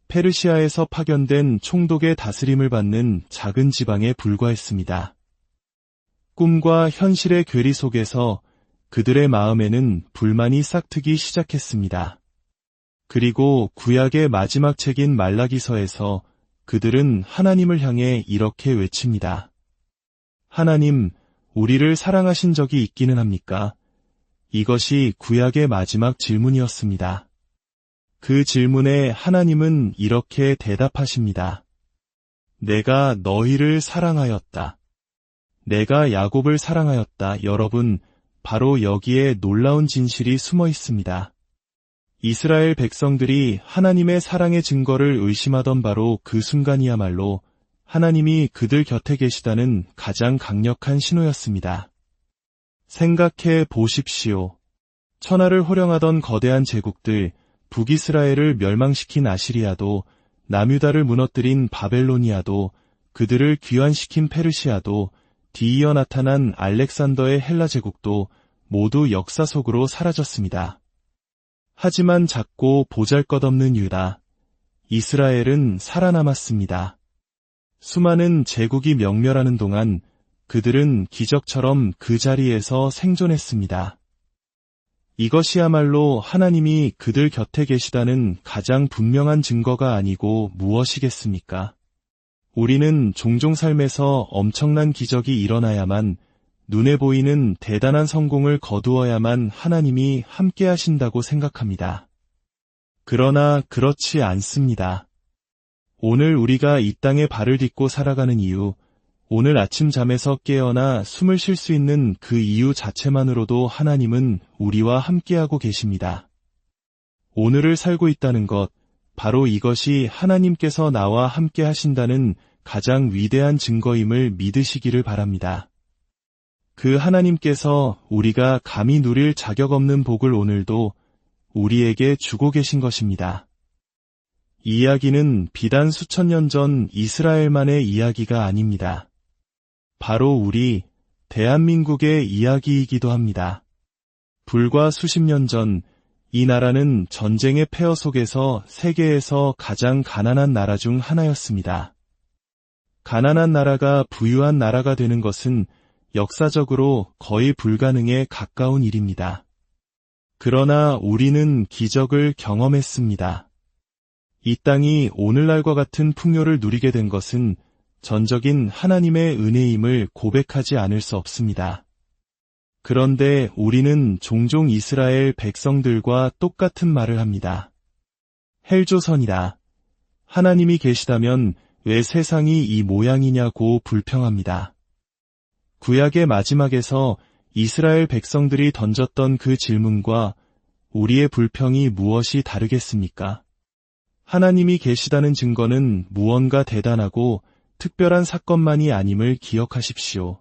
페르시아에서 파견된 총독의 다스림을 받는 작은 지방에 불과했습니다. 꿈과 현실의 괴리 속에서 그들의 마음에는 불만이 싹트기 시작했습니다. 그리고 구약의 마지막 책인 말라기서에서 그들은 하나님을 향해 이렇게 외칩니다. 하나님, 우리를 사랑하신 적이 있기는 합니까? 이것이 구약의 마지막 질문이었습니다. 그 질문에 하나님은 이렇게 대답하십니다. 내가 너희를 사랑하였다. 내가 야곱을 사랑하였다. 여러분, 바로 여기에 놀라운 진실이 숨어 있습니다. 이스라엘 백성들이 하나님의 사랑의 증거를 의심하던 바로 그 순간이야말로 하나님이 그들 곁에 계시다는 가장 강력한 신호였습니다. 생각해 보십시오. 천하를 호령하던 거대한 제국들, 북이스라엘을 멸망시킨 아시리아도, 남유다를 무너뜨린 바벨로니아도, 그들을 귀환시킨 페르시아도, 뒤이어 나타난 알렉산더의 헬라 제국도 모두 역사 속으로 사라졌습니다. 하지만 작고 보잘것없는 유다, 이스라엘은 살아남았습니다. 수많은 제국이 명멸하는 동안 그들은 기적처럼 그 자리에서 생존했습니다. 이것이야말로 하나님이 그들 곁에 계시다는 가장 분명한 증거가 아니고 무엇이겠습니까? 우리는 종종 삶에서 엄청난 기적이 일어나야만, 눈에 보이는 대단한 성공을 거두어야만 하나님이 함께 하신다고 생각합니다. 그러나 그렇지 않습니다. 오늘 우리가 이 땅에 발을 딛고 살아가는 이유, 오늘 아침 잠에서 깨어나 숨을 쉴 수 있는 그 이유 자체만으로도 하나님은 우리와 함께하고 계십니다. 오늘을 살고 있다는 것, 바로 이것이 하나님께서 나와 함께 하신다는 가장 위대한 증거임을 믿으시기를 바랍니다. 그 하나님께서 우리가 감히 누릴 자격 없는 복을 오늘도 우리에게 주고 계신 것입니다. 이 이야기는 비단 수천 년 전 이스라엘만의 이야기가 아닙니다. 바로 우리 대한민국의 이야기이기도 합니다. 불과 수십 년 전 이 나라는 전쟁의 폐허 속에서 세계에서 가장 가난한 나라 중 하나였습니다. 가난한 나라가 부유한 나라가 되는 것은 역사적으로 거의 불가능에 가까운 일입니다. 그러나 우리는 기적을 경험했습니다. 이 땅이 오늘날과 같은 풍요를 누리게 된 것은 전적인 하나님의 은혜임을 고백하지 않을 수 없습니다. 그런데 우리는 종종 이스라엘 백성들과 똑같은 말을 합니다. 헬조선이다. 하나님이 계시다면 왜 세상이 이 모양이냐고 불평합니다. 구약의 마지막에서 이스라엘 백성들이 던졌던 그 질문과 우리의 불평이 무엇이 다르겠습니까? 하나님이 계시다는 증거는 무언가 대단하고 특별한 사건만이 아님을 기억하십시오.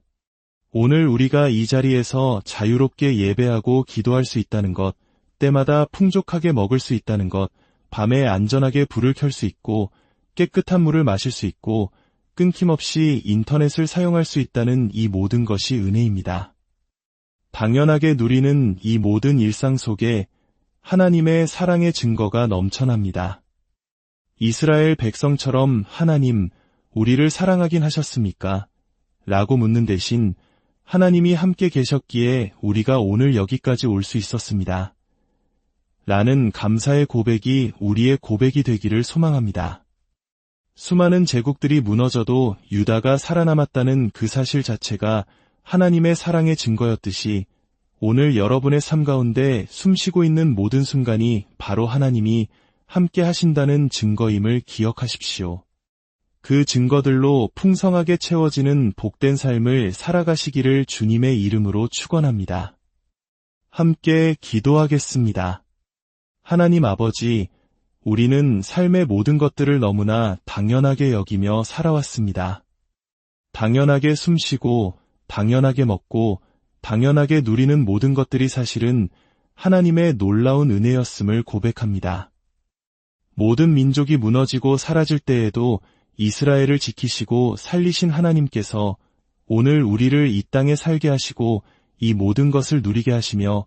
오늘 우리가 이 자리에서 자유롭게 예배하고 기도할 수 있다는 것, 때마다 풍족하게 먹을 수 있다는 것, 밤에 안전하게 불을 켤 수 있고 깨끗한 물을 마실 수 있고 끊김없이 인터넷을 사용할 수 있다는 이 모든 것이 은혜입니다. 당연하게 누리는 이 모든 일상 속에 하나님의 사랑의 증거가 넘쳐납니다. 이스라엘 백성처럼 하나님, 우리를 사랑하긴 하셨습니까? 라고 묻는 대신 하나님이 함께 계셨기에 우리가 오늘 여기까지 올 수 있었습니다. 라는 감사의 고백이 우리의 고백이 되기를 소망합니다. 수많은 제국들이 무너져도 유다가 살아남았다는 그 사실 자체가 하나님의 사랑의 증거였듯이 오늘 여러분의 삶 가운데 숨쉬고 있는 모든 순간이 바로 하나님이 함께 하신다는 증거임을 기억하십시오. 그 증거들로 풍성하게 채워지는 복된 삶을 살아가시기를 주님의 이름으로 축원합니다. 함께 기도하겠습니다. 하나님 아버지, 우리는 삶의 모든 것들을 너무나 당연하게 여기며 살아왔습니다. 당연하게 숨쉬고, 당연하게 먹고, 당연하게 누리는 모든 것들이 사실은 하나님의 놀라운 은혜였음을 고백합니다. 모든 민족이 무너지고 사라질 때에도 이스라엘을 지키시고 살리신 하나님께서 오늘 우리를 이 땅에 살게 하시고 이 모든 것을 누리게 하시며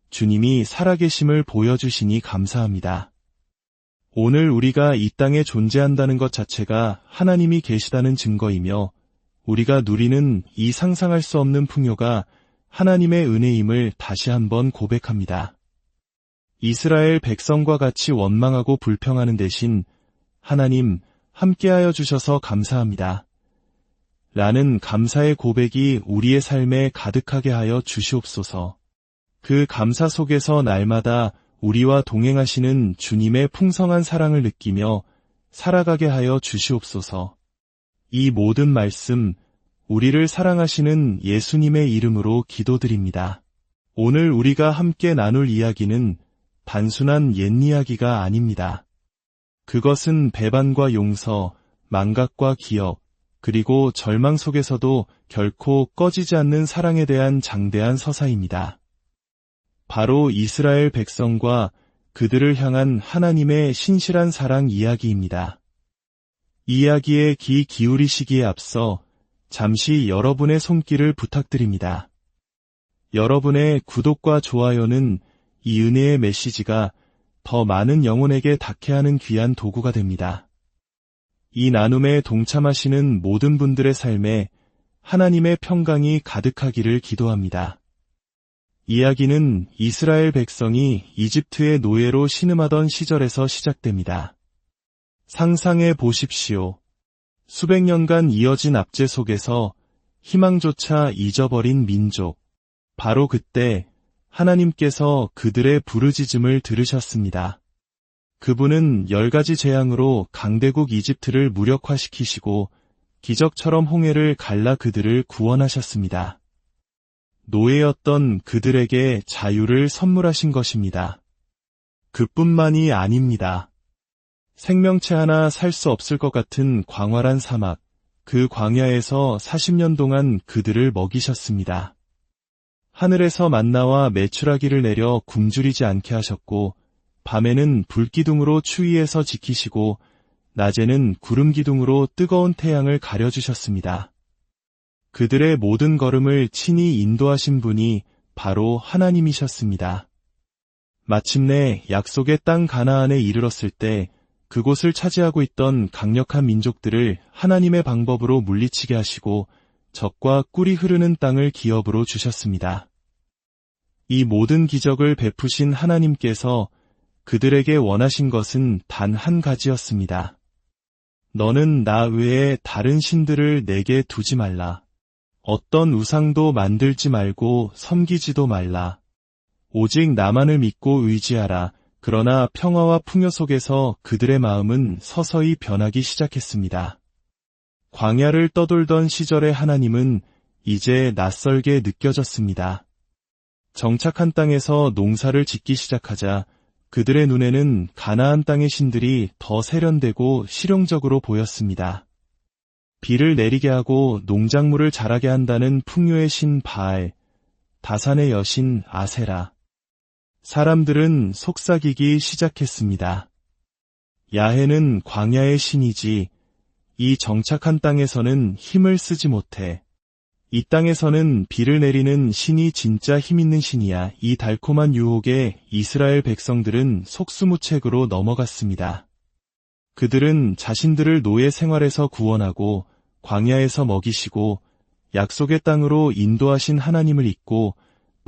주님이 살아계심을 보여주시니 감사합니다. 오늘 우리가 이 땅에 존재한다는 것 자체가 하나님이 계시다는 증거이며 우리가 누리는 이 상상할 수 없는 풍요가 하나님의 은혜임을 다시 한번 고백합니다. 이스라엘 백성과 같이 원망하고 불평하는 대신 하나님 함께하여 주셔서 감사합니다. 라는 감사의 고백이 우리의 삶에 가득하게 하여 주시옵소서. 그 감사 속에서 날마다 우리와 동행하시는 주님의 풍성한 사랑을 느끼며 살아가게 하여 주시옵소서. 이 모든 말씀, 우리를 사랑하시는 예수님의 이름으로 기도드립니다. 오늘 우리가 함께 나눌 이야기는 단순한 옛 이야기가 아닙니다. 그것은 배반과 용서, 망각과 기억, 그리고 절망 속에서도 결코 꺼지지 않는 사랑에 대한 장대한 서사입니다. 바로 이스라엘 백성과 그들을 향한 하나님의 신실한 사랑 이야기입니다. 이 이야기에 귀 기울이시기에 앞서 잠시 여러분의 손길을 부탁드립니다. 여러분의 구독과 좋아요는 이 은혜의 메시지가 더 많은 영혼에게 닿게 하는 귀한 도구가 됩니다. 이 나눔에 동참하시는 모든 분들의 삶에 하나님의 평강이 가득하기를 기도합니다. 이야기는 이스라엘 백성이 이집트의 노예로 신음하던 시절에서 시작됩니다. 상상해 보십시오. 수백 년간 이어진 압제 속에서 희망조차 잊어버린 민족. 바로 그때 하나님께서 그들의 부르짖음을 들으셨습니다. 그분은 10가지 재앙으로 강대국 이집트를 무력화시키시고 기적처럼 홍해를 갈라 그들을 구원하셨습니다. 노예였던 그들에게 자유를 선물하신 것입니다. 그뿐만이 아닙니다. 생명체 하나 살 수 없을 것 같은 광활한 사막, 그 광야에서 40년 동안 그들을 먹이셨습니다. 하늘에서 만나와 메추라기를 내려 굶주리지 않게 하셨고, 밤에는 불기둥으로 추위에서 지키시고, 낮에는 구름기둥으로 뜨거운 태양을 가려주셨습니다. 그들의 모든 걸음을 친히 인도하신 분이 바로 하나님이셨습니다. 마침내 약속의 땅 가나안에 이르렀을 때 그곳을 차지하고 있던 강력한 민족들을 하나님의 방법으로 물리치게 하시고 적과 꿀이 흐르는 땅을 기업으로 주셨습니다. 이 모든 기적을 베푸신 하나님께서 그들에게 원하신 것은 단 한 가지였습니다. 너는 나 외에 다른 신들을 내게 두지 말라. 어떤 우상도 만들지 말고 섬기지도 말라. 오직 나만을 믿고 의지하라. 그러나 평화와 풍요 속에서 그들의 마음은 서서히 변하기 시작했습니다. 광야를 떠돌던 시절의 하나님은 이제 낯설게 느껴졌습니다. 정착한 땅에서 농사를 짓기 시작하자 그들의 눈에는 가나안 땅의 신들이 더 세련되고 실용적으로 보였습니다. 비를 내리게 하고 농작물을 자라게 한다는 풍요의 신 바알, 다산의 여신 아세라. 사람들은 속삭이기 시작했습니다. 야훼는 광야의 신이지, 이 정착한 땅에서는 힘을 쓰지 못해. 이 땅에서는 비를 내리는 신이 진짜 힘있는 신이야. 이 달콤한 유혹에 이스라엘 백성들은 속수무책으로 넘어갔습니다. 그들은 자신들을 노예 생활에서 구원하고 광야에서 먹이시고 약속의 땅으로 인도하신 하나님을 잊고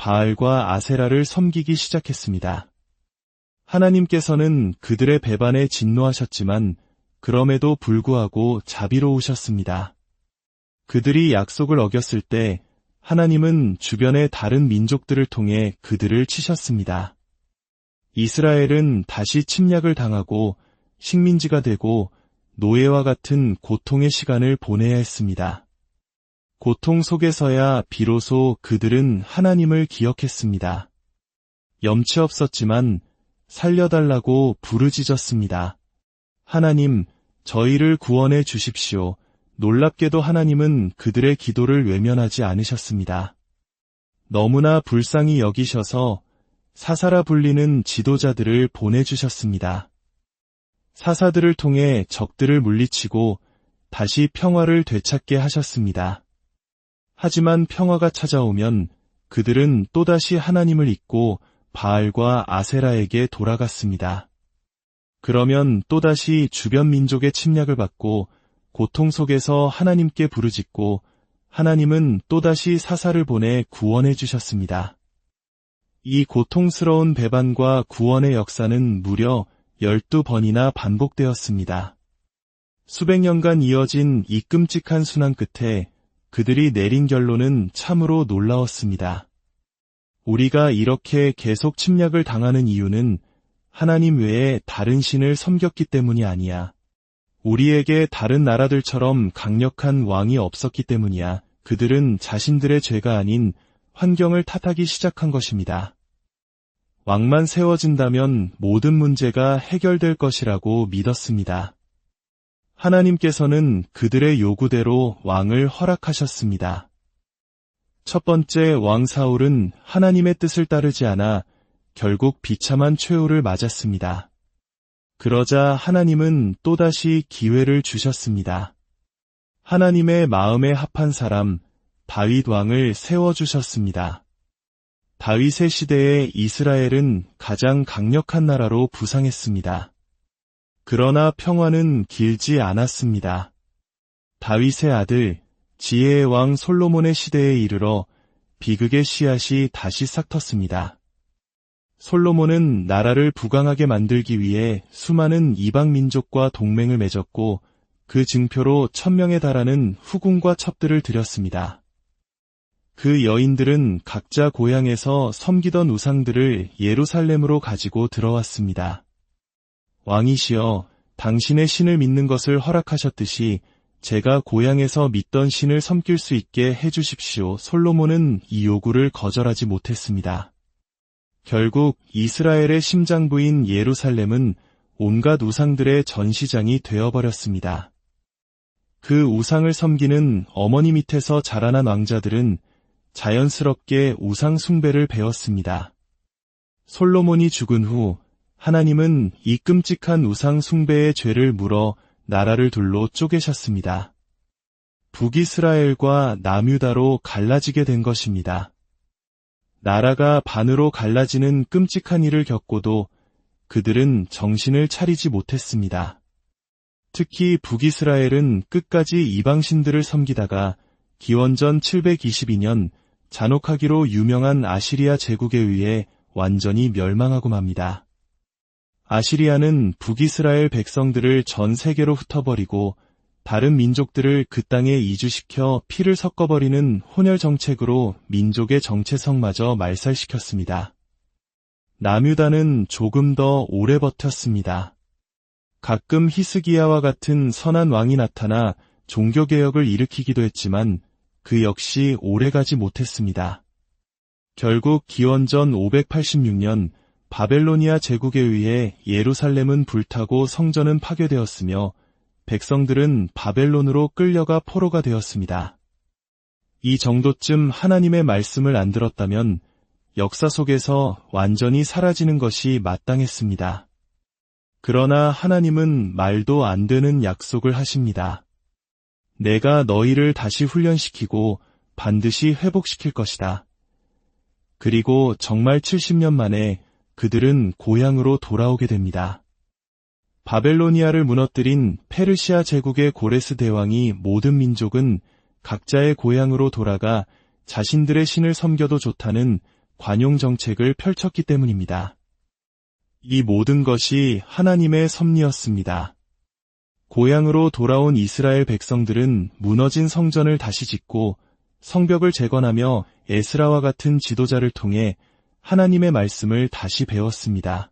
바알과 아세라를 섬기기 시작했습니다. 하나님께서는 그들의 배반에 진노하셨지만 그럼에도 불구하고 자비로우셨습니다. 그들이 약속을 어겼을 때 하나님은 주변의 다른 민족들을 통해 그들을 치셨습니다. 이스라엘은 다시 침략을 당하고 식민지가 되고 노예와 같은 고통의 시간을 보내야 했습니다. 고통 속에서야 비로소 그들은 하나님을 기억했습니다. 염치 없었지만 살려달라고 부르짖었습니다. 하나님, 저희를 구원해 주십시오. 놀랍게도 하나님은 그들의 기도를 외면하지 않으셨습니다. 너무나 불쌍히 여기셔서 사사라 불리는 지도자들을 보내주셨습니다. 사사들을 통해 적들을 물리치고 다시 평화를 되찾게 하셨습니다. 하지만 평화가 찾아오면 그들은 또다시 하나님을 잊고 바알과 아세라에게 돌아갔습니다. 그러면 또다시 주변 민족의 침략을 받고 고통 속에서 하나님께 부르짖고 하나님은 또다시 사사를 보내 구원해 주셨습니다. 이 고통스러운 배반과 구원의 역사는 무려 12번이나 반복되었습니다. 수백 년간 이어진 이 끔찍한 순환 끝에 그들이 내린 결론은 참으로 놀라웠습니다. 우리가 이렇게 계속 침략을 당하는 이유는 하나님 외에 다른 신을 섬겼기 때문이 아니야. 우리에게 다른 나라들처럼 강력한 왕이 없었기 때문이야. 그들은 자신들의 죄가 아닌 환경을 탓하기 시작한 것입니다. 왕만 세워진다면 모든 문제가 해결될 것이라고 믿었습니다. 하나님께서는 그들의 요구대로 왕을 허락하셨습니다. 첫 번째 왕 사울은 하나님의 뜻을 따르지 않아 결국 비참한 최후를 맞았습니다. 그러자 하나님은 또다시 기회를 주셨습니다. 하나님의 마음에 합한 사람, 다윗 왕을 세워주셨습니다. 다윗의 시대에 이스라엘은 가장 강력한 나라로 부상했습니다. 그러나 평화는 길지 않았습니다. 다윗의 아들, 지혜의 왕 솔로몬의 시대에 이르러 비극의 씨앗이 다시 싹텄습니다. 솔로몬은 나라를 부강하게 만들기 위해 수많은 이방 민족과 동맹을 맺었고 그 증표로 1000명에 달하는 후궁과 첩들을 들였습니다. 그 여인들은 각자 고향에서 섬기던 우상들을 예루살렘으로 가지고 들어왔습니다. 왕이시여, 당신의 신을 믿는 것을 허락하셨듯이 제가 고향에서 믿던 신을 섬길 수 있게 해주십시오. 솔로몬은 이 요구를 거절하지 못했습니다. 결국 이스라엘의 심장부인 예루살렘은 온갖 우상들의 전시장이 되어버렸습니다. 그 우상을 섬기는 어머니 밑에서 자라난 왕자들은 자연스럽게 우상 숭배를 배웠습니다. 솔로몬이 죽은 후 하나님은 이 끔찍한 우상 숭배의 죄를 물어 나라를 둘로 쪼개셨습니다. 북이스라엘과 남유다로 갈라지게 된 것입니다. 나라가 반으로 갈라지는 끔찍한 일을 겪고도 그들은 정신을 차리지 못했습니다. 특히 북이스라엘은 끝까지 이방신들을 섬기다가 기원전 722년 잔혹하기로 유명한 아시리아 제국에 의해 완전히 멸망하고 맙니다. 아시리아는 북이스라엘 백성들을 전 세계로 흩어버리고 다른 민족들을 그 땅에 이주시켜 피를 섞어버리는 혼혈 정책으로 민족의 정체성마저 말살시켰습니다. 남유다는 조금 더 오래 버텼습니다. 가끔 히스기야와 같은 선한 왕이 나타나 종교개혁을 일으키기도 했지만 그 역시 오래가지 못했습니다. 결국 기원전 586년 바벨로니아 제국에 의해 예루살렘은 불타고 성전은 파괴되었으며 백성들은 바벨론으로 끌려가 포로가 되었습니다. 이 정도쯤 하나님의 말씀을 안 들었다면 역사 속에서 완전히 사라지는 것이 마땅했습니다. 그러나 하나님은 말도 안 되는 약속을 하십니다. 내가 너희를 다시 훈련시키고 반드시 회복시킬 것이다. 그리고 정말 70년 만에 그들은 고향으로 돌아오게 됩니다. 바벨로니아를 무너뜨린 페르시아 제국의 고레스 대왕이 모든 민족은 각자의 고향으로 돌아가 자신들의 신을 섬겨도 좋다는 관용 정책을 펼쳤기 때문입니다. 이 모든 것이 하나님의 섭리였습니다. 고향으로 돌아온 이스라엘 백성들은 무너진 성전을 다시 짓고 성벽을 재건하며 에스라와 같은 지도자를 통해 하나님의 말씀을 다시 배웠습니다.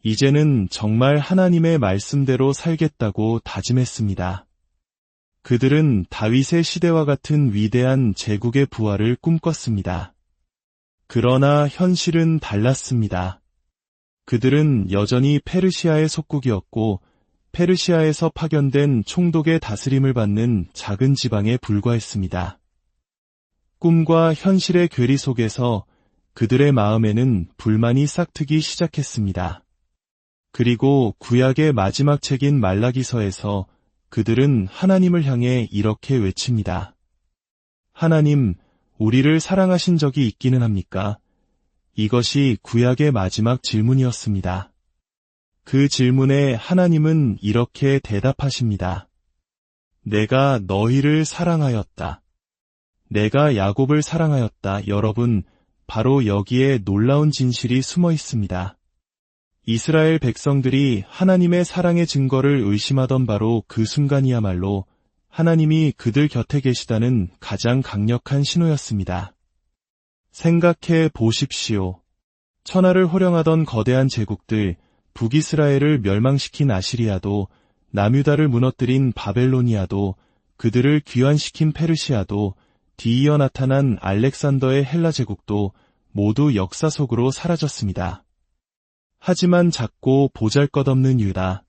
이제는 정말 하나님의 말씀대로 살겠다고 다짐했습니다. 그들은 다윗의 시대와 같은 위대한 제국의 부활을 꿈꿨습니다. 그러나 현실은 달랐습니다. 그들은 여전히 페르시아의 속국이었고 페르시아에서 파견된 총독의 다스림을 받는 작은 지방에 불과했습니다. 꿈과 현실의 괴리 속에서 그들의 마음에는 불만이 싹트기 시작했습니다. 그리고 구약의 마지막 책인 말라기서에서 그들은 하나님을 향해 이렇게 외칩니다. 하나님, 우리를 사랑하신 적이 있기는 합니까? 이것이 구약의 마지막 질문이었습니다. 그 질문에 하나님은 이렇게 대답하십니다. 내가 너희를 사랑하였다. 내가 야곱을 사랑하였다. 여러분, 바로 여기에 놀라운 진실이 숨어 있습니다. 이스라엘 백성들이 하나님의 사랑의 증거를 의심하던 바로 그 순간이야말로 하나님이 그들 곁에 계시다는 가장 강력한 신호였습니다. 생각해 보십시오. 천하를 호령하던 거대한 제국들, 북이스라엘을 멸망시킨 아시리아도, 남유다를 무너뜨린 바벨로니아도, 그들을 귀환시킨 페르시아도, 뒤이어 나타난 알렉산더의 헬라 제국도 모두 역사 속으로 사라졌습니다. 하지만 작고 보잘것없는 유다,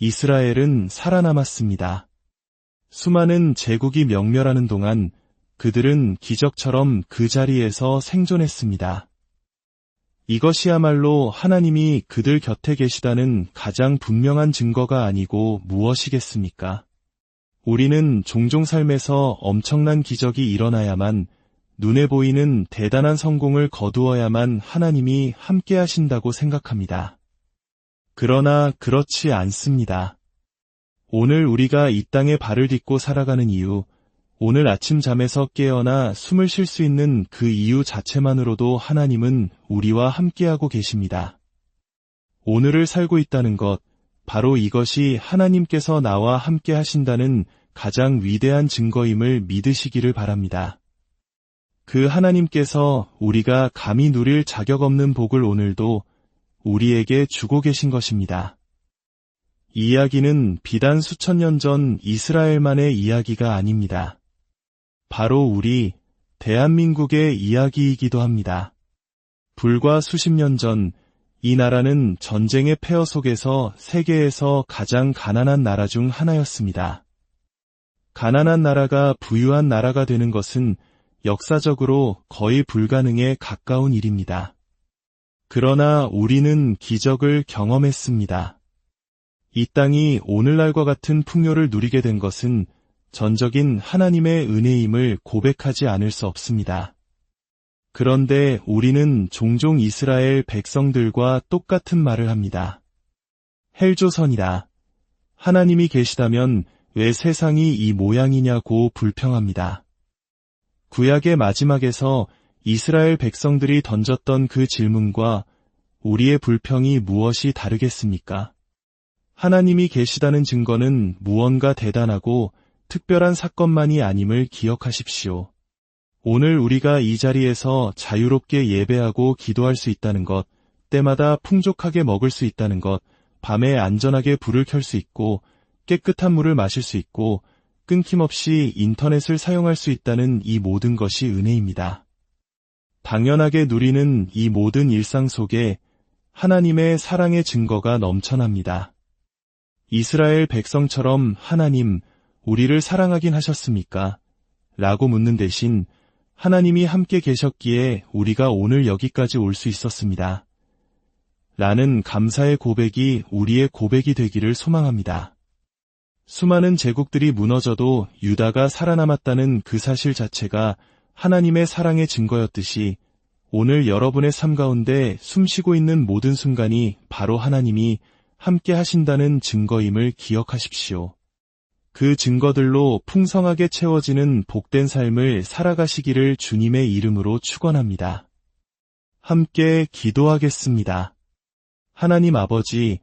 이스라엘은 살아남았습니다. 수많은 제국이 명멸하는 동안 그들은 기적처럼 그 자리에서 생존했습니다. 이것이야말로 하나님이 그들 곁에 계시다는 가장 분명한 증거가 아니고 무엇이겠습니까? 우리는 종종 삶에서 엄청난 기적이 일어나야만, 눈에 보이는 대단한 성공을 거두어야만 하나님이 함께 하신다고 생각합니다. 그러나 그렇지 않습니다. 오늘 우리가 이 땅에 발을 딛고 살아가는 이유, 오늘 아침 잠에서 깨어나 숨을 쉴 수 있는 그 이유 자체만으로도 하나님은 우리와 함께하고 계십니다. 오늘을 살고 있다는 것, 바로 이것이 하나님께서 나와 함께 하신다는 가장 위대한 증거임을 믿으시기를 바랍니다. 그 하나님께서 우리가 감히 누릴 자격 없는 복을 오늘도 우리에게 주고 계신 것입니다. 이 이야기는 비단 수천 년 전 이스라엘만의 이야기가 아닙니다. 바로 우리 대한민국의 이야기이기도 합니다. 불과 수십 년 전 이 나라는 전쟁의 폐허 속에서 세계에서 가장 가난한 나라 중 하나였습니다. 가난한 나라가 부유한 나라가 되는 것은 역사적으로 거의 불가능에 가까운 일입니다. 그러나 우리는 기적을 경험했습니다. 이 땅이 오늘날과 같은 풍요를 누리게 된 것은 전적인 하나님의 은혜임을 고백하지 않을 수 없습니다. 그런데 우리는 종종 이스라엘 백성들과 똑같은 말을 합니다. 헬조선이다. 하나님이 계시다면 왜 세상이 이 모양이냐고 불평합니다. 구약의 마지막에서 이스라엘 백성들이 던졌던 그 질문과 우리의 불평이 무엇이 다르겠습니까? 하나님이 계시다는 증거는 무언가 대단하고 특별한 사건만이 아님을 기억하십시오. 오늘 우리가 이 자리에서 자유롭게 예배하고 기도할 수 있다는 것, 때마다 풍족하게 먹을 수 있다는 것, 밤에 안전하게 불을 켤 수 있고 깨끗한 물을 마실 수 있고 끊김없이 인터넷을 사용할 수 있다는 이 모든 것이 은혜입니다. 당연하게 누리는 이 모든 일상 속에 하나님의 사랑의 증거가 넘쳐납니다. 이스라엘 백성처럼 하나님, 우리를 사랑하긴 하셨습니까? 라고 묻는 대신 하나님이 함께 계셨기에 우리가 오늘 여기까지 올 수 있었습니다. 라는 감사의 고백이 우리의 고백이 되기를 소망합니다. 수많은 제국들이 무너져도 유다가 살아남았다는 그 사실 자체가 하나님의 사랑의 증거였듯이 오늘 여러분의 삶 가운데 숨쉬고 있는 모든 순간이 바로 하나님이 함께 하신다는 증거임을 기억하십시오. 그 증거들로 풍성하게 채워지는 복된 삶을 살아가시기를 주님의 이름으로 축원합니다. 함께 기도하겠습니다. 하나님 아버지,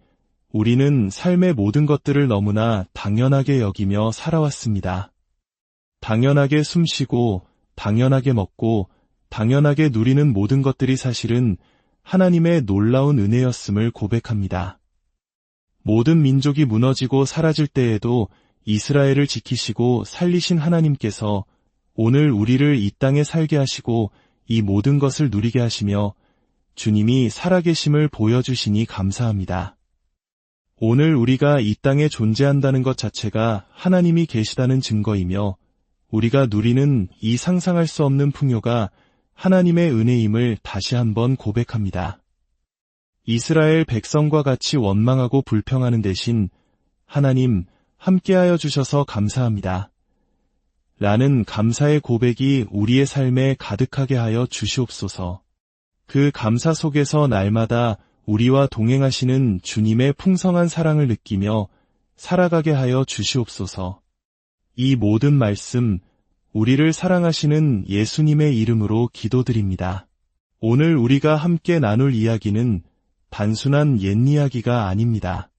우리는 삶의 모든 것들을 너무나 당연하게 여기며 살아왔습니다. 당연하게 숨쉬고, 당연하게 먹고, 당연하게 누리는 모든 것들이 사실은 하나님의 놀라운 은혜였음을 고백합니다. 모든 민족이 무너지고 사라질 때에도 이스라엘을 지키시고 살리신 하나님께서 오늘 우리를 이 땅에 살게 하시고 이 모든 것을 누리게 하시며 주님이 살아계심을 보여주시니 감사합니다. 오늘 우리가 이 땅에 존재한다는 것 자체가 하나님이 계시다는 증거이며 우리가 누리는 이 상상할 수 없는 풍요가 하나님의 은혜임을 다시 한번 고백합니다. 이스라엘 백성과 같이 원망하고 불평하는 대신 하나님 함께하여 주셔서 감사합니다. 라는 감사의 고백이 우리의 삶에 가득하게 하여 주시옵소서. 그 감사 속에서 날마다 우리와 동행하시는 주님의 풍성한 사랑을 느끼며 살아가게 하여 주시옵소서. 이 모든 말씀, 우리를 사랑하시는 예수님의 이름으로 기도드립니다. 오늘 우리가 함께 나눌 이야기는 단순한 옛 이야기가 아닙니다.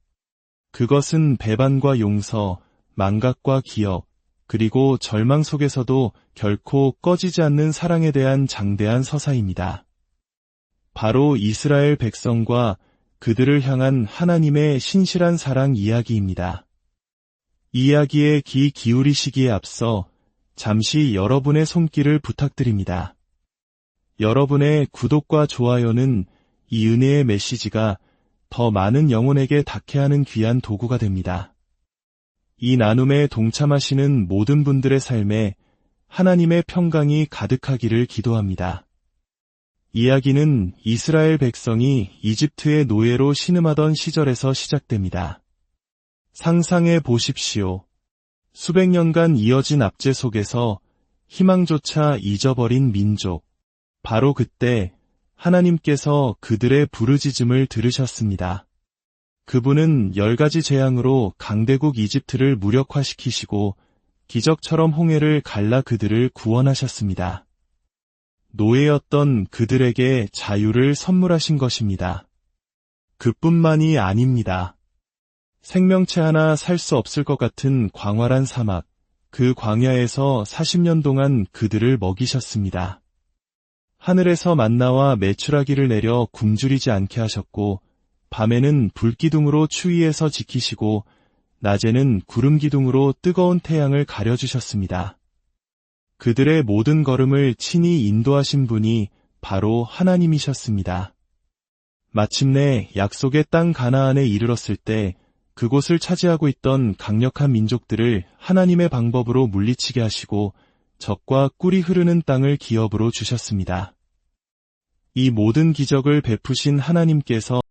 그것은 배반과 용서, 망각과 기억, 그리고 절망 속에서도 결코 꺼지지 않는 사랑에 대한 장대한 서사입니다. 바로 이스라엘 백성과 그들을 향한 하나님의 신실한 사랑 이야기입니다. 이 이야기에 귀 기울이시기에 앞서 잠시 여러분의 손길을 부탁드립니다. 여러분의 구독과 좋아요는 이 은혜의 메시지가 더 많은 영혼에게 닿게 하는 귀한 도구가 됩니다. 이 나눔에 동참하시는 모든 분들의 삶에 하나님의 평강이 가득하기를 기도합니다. 이야기는 이스라엘 백성이 이집트의 노예로 신음하던 시절에서 시작됩니다. 상상해 보십시오. 수백 년간 이어진 압제 속에서 희망조차 잊어버린 민족. 바로 그때 하나님께서 그들의 부르짖음을 들으셨습니다. 그분은 10가지 재앙으로 강대국 이집트를 무력화시키시고 기적처럼 홍해를 갈라 그들을 구원하셨습니다. 노예였던 그들에게 자유를 선물하신 것입니다. 그뿐만이 아닙니다. 생명체 하나 살 수 없을 것 같은 광활한 사막, 그 광야에서 40년 동안 그들을 먹이셨습니다. 하늘에서 만나와 메추라기를 내려 굶주리지 않게 하셨고 밤에는 불기둥으로 추위에서 지키시고 낮에는 구름기둥으로 뜨거운 태양을 가려주셨습니다. 그들의 모든 걸음을 친히 인도하신 분이 바로 하나님이셨습니다. 마침내 약속의 땅 가나안에 이르렀을 때 그곳을 차지하고 있던 강력한 민족들을 하나님의 방법으로 물리치게 하시고 젖과 꿀이 흐르는 땅을 기업으로 주셨습니다. 이 모든 기적을 베푸신 하나님께서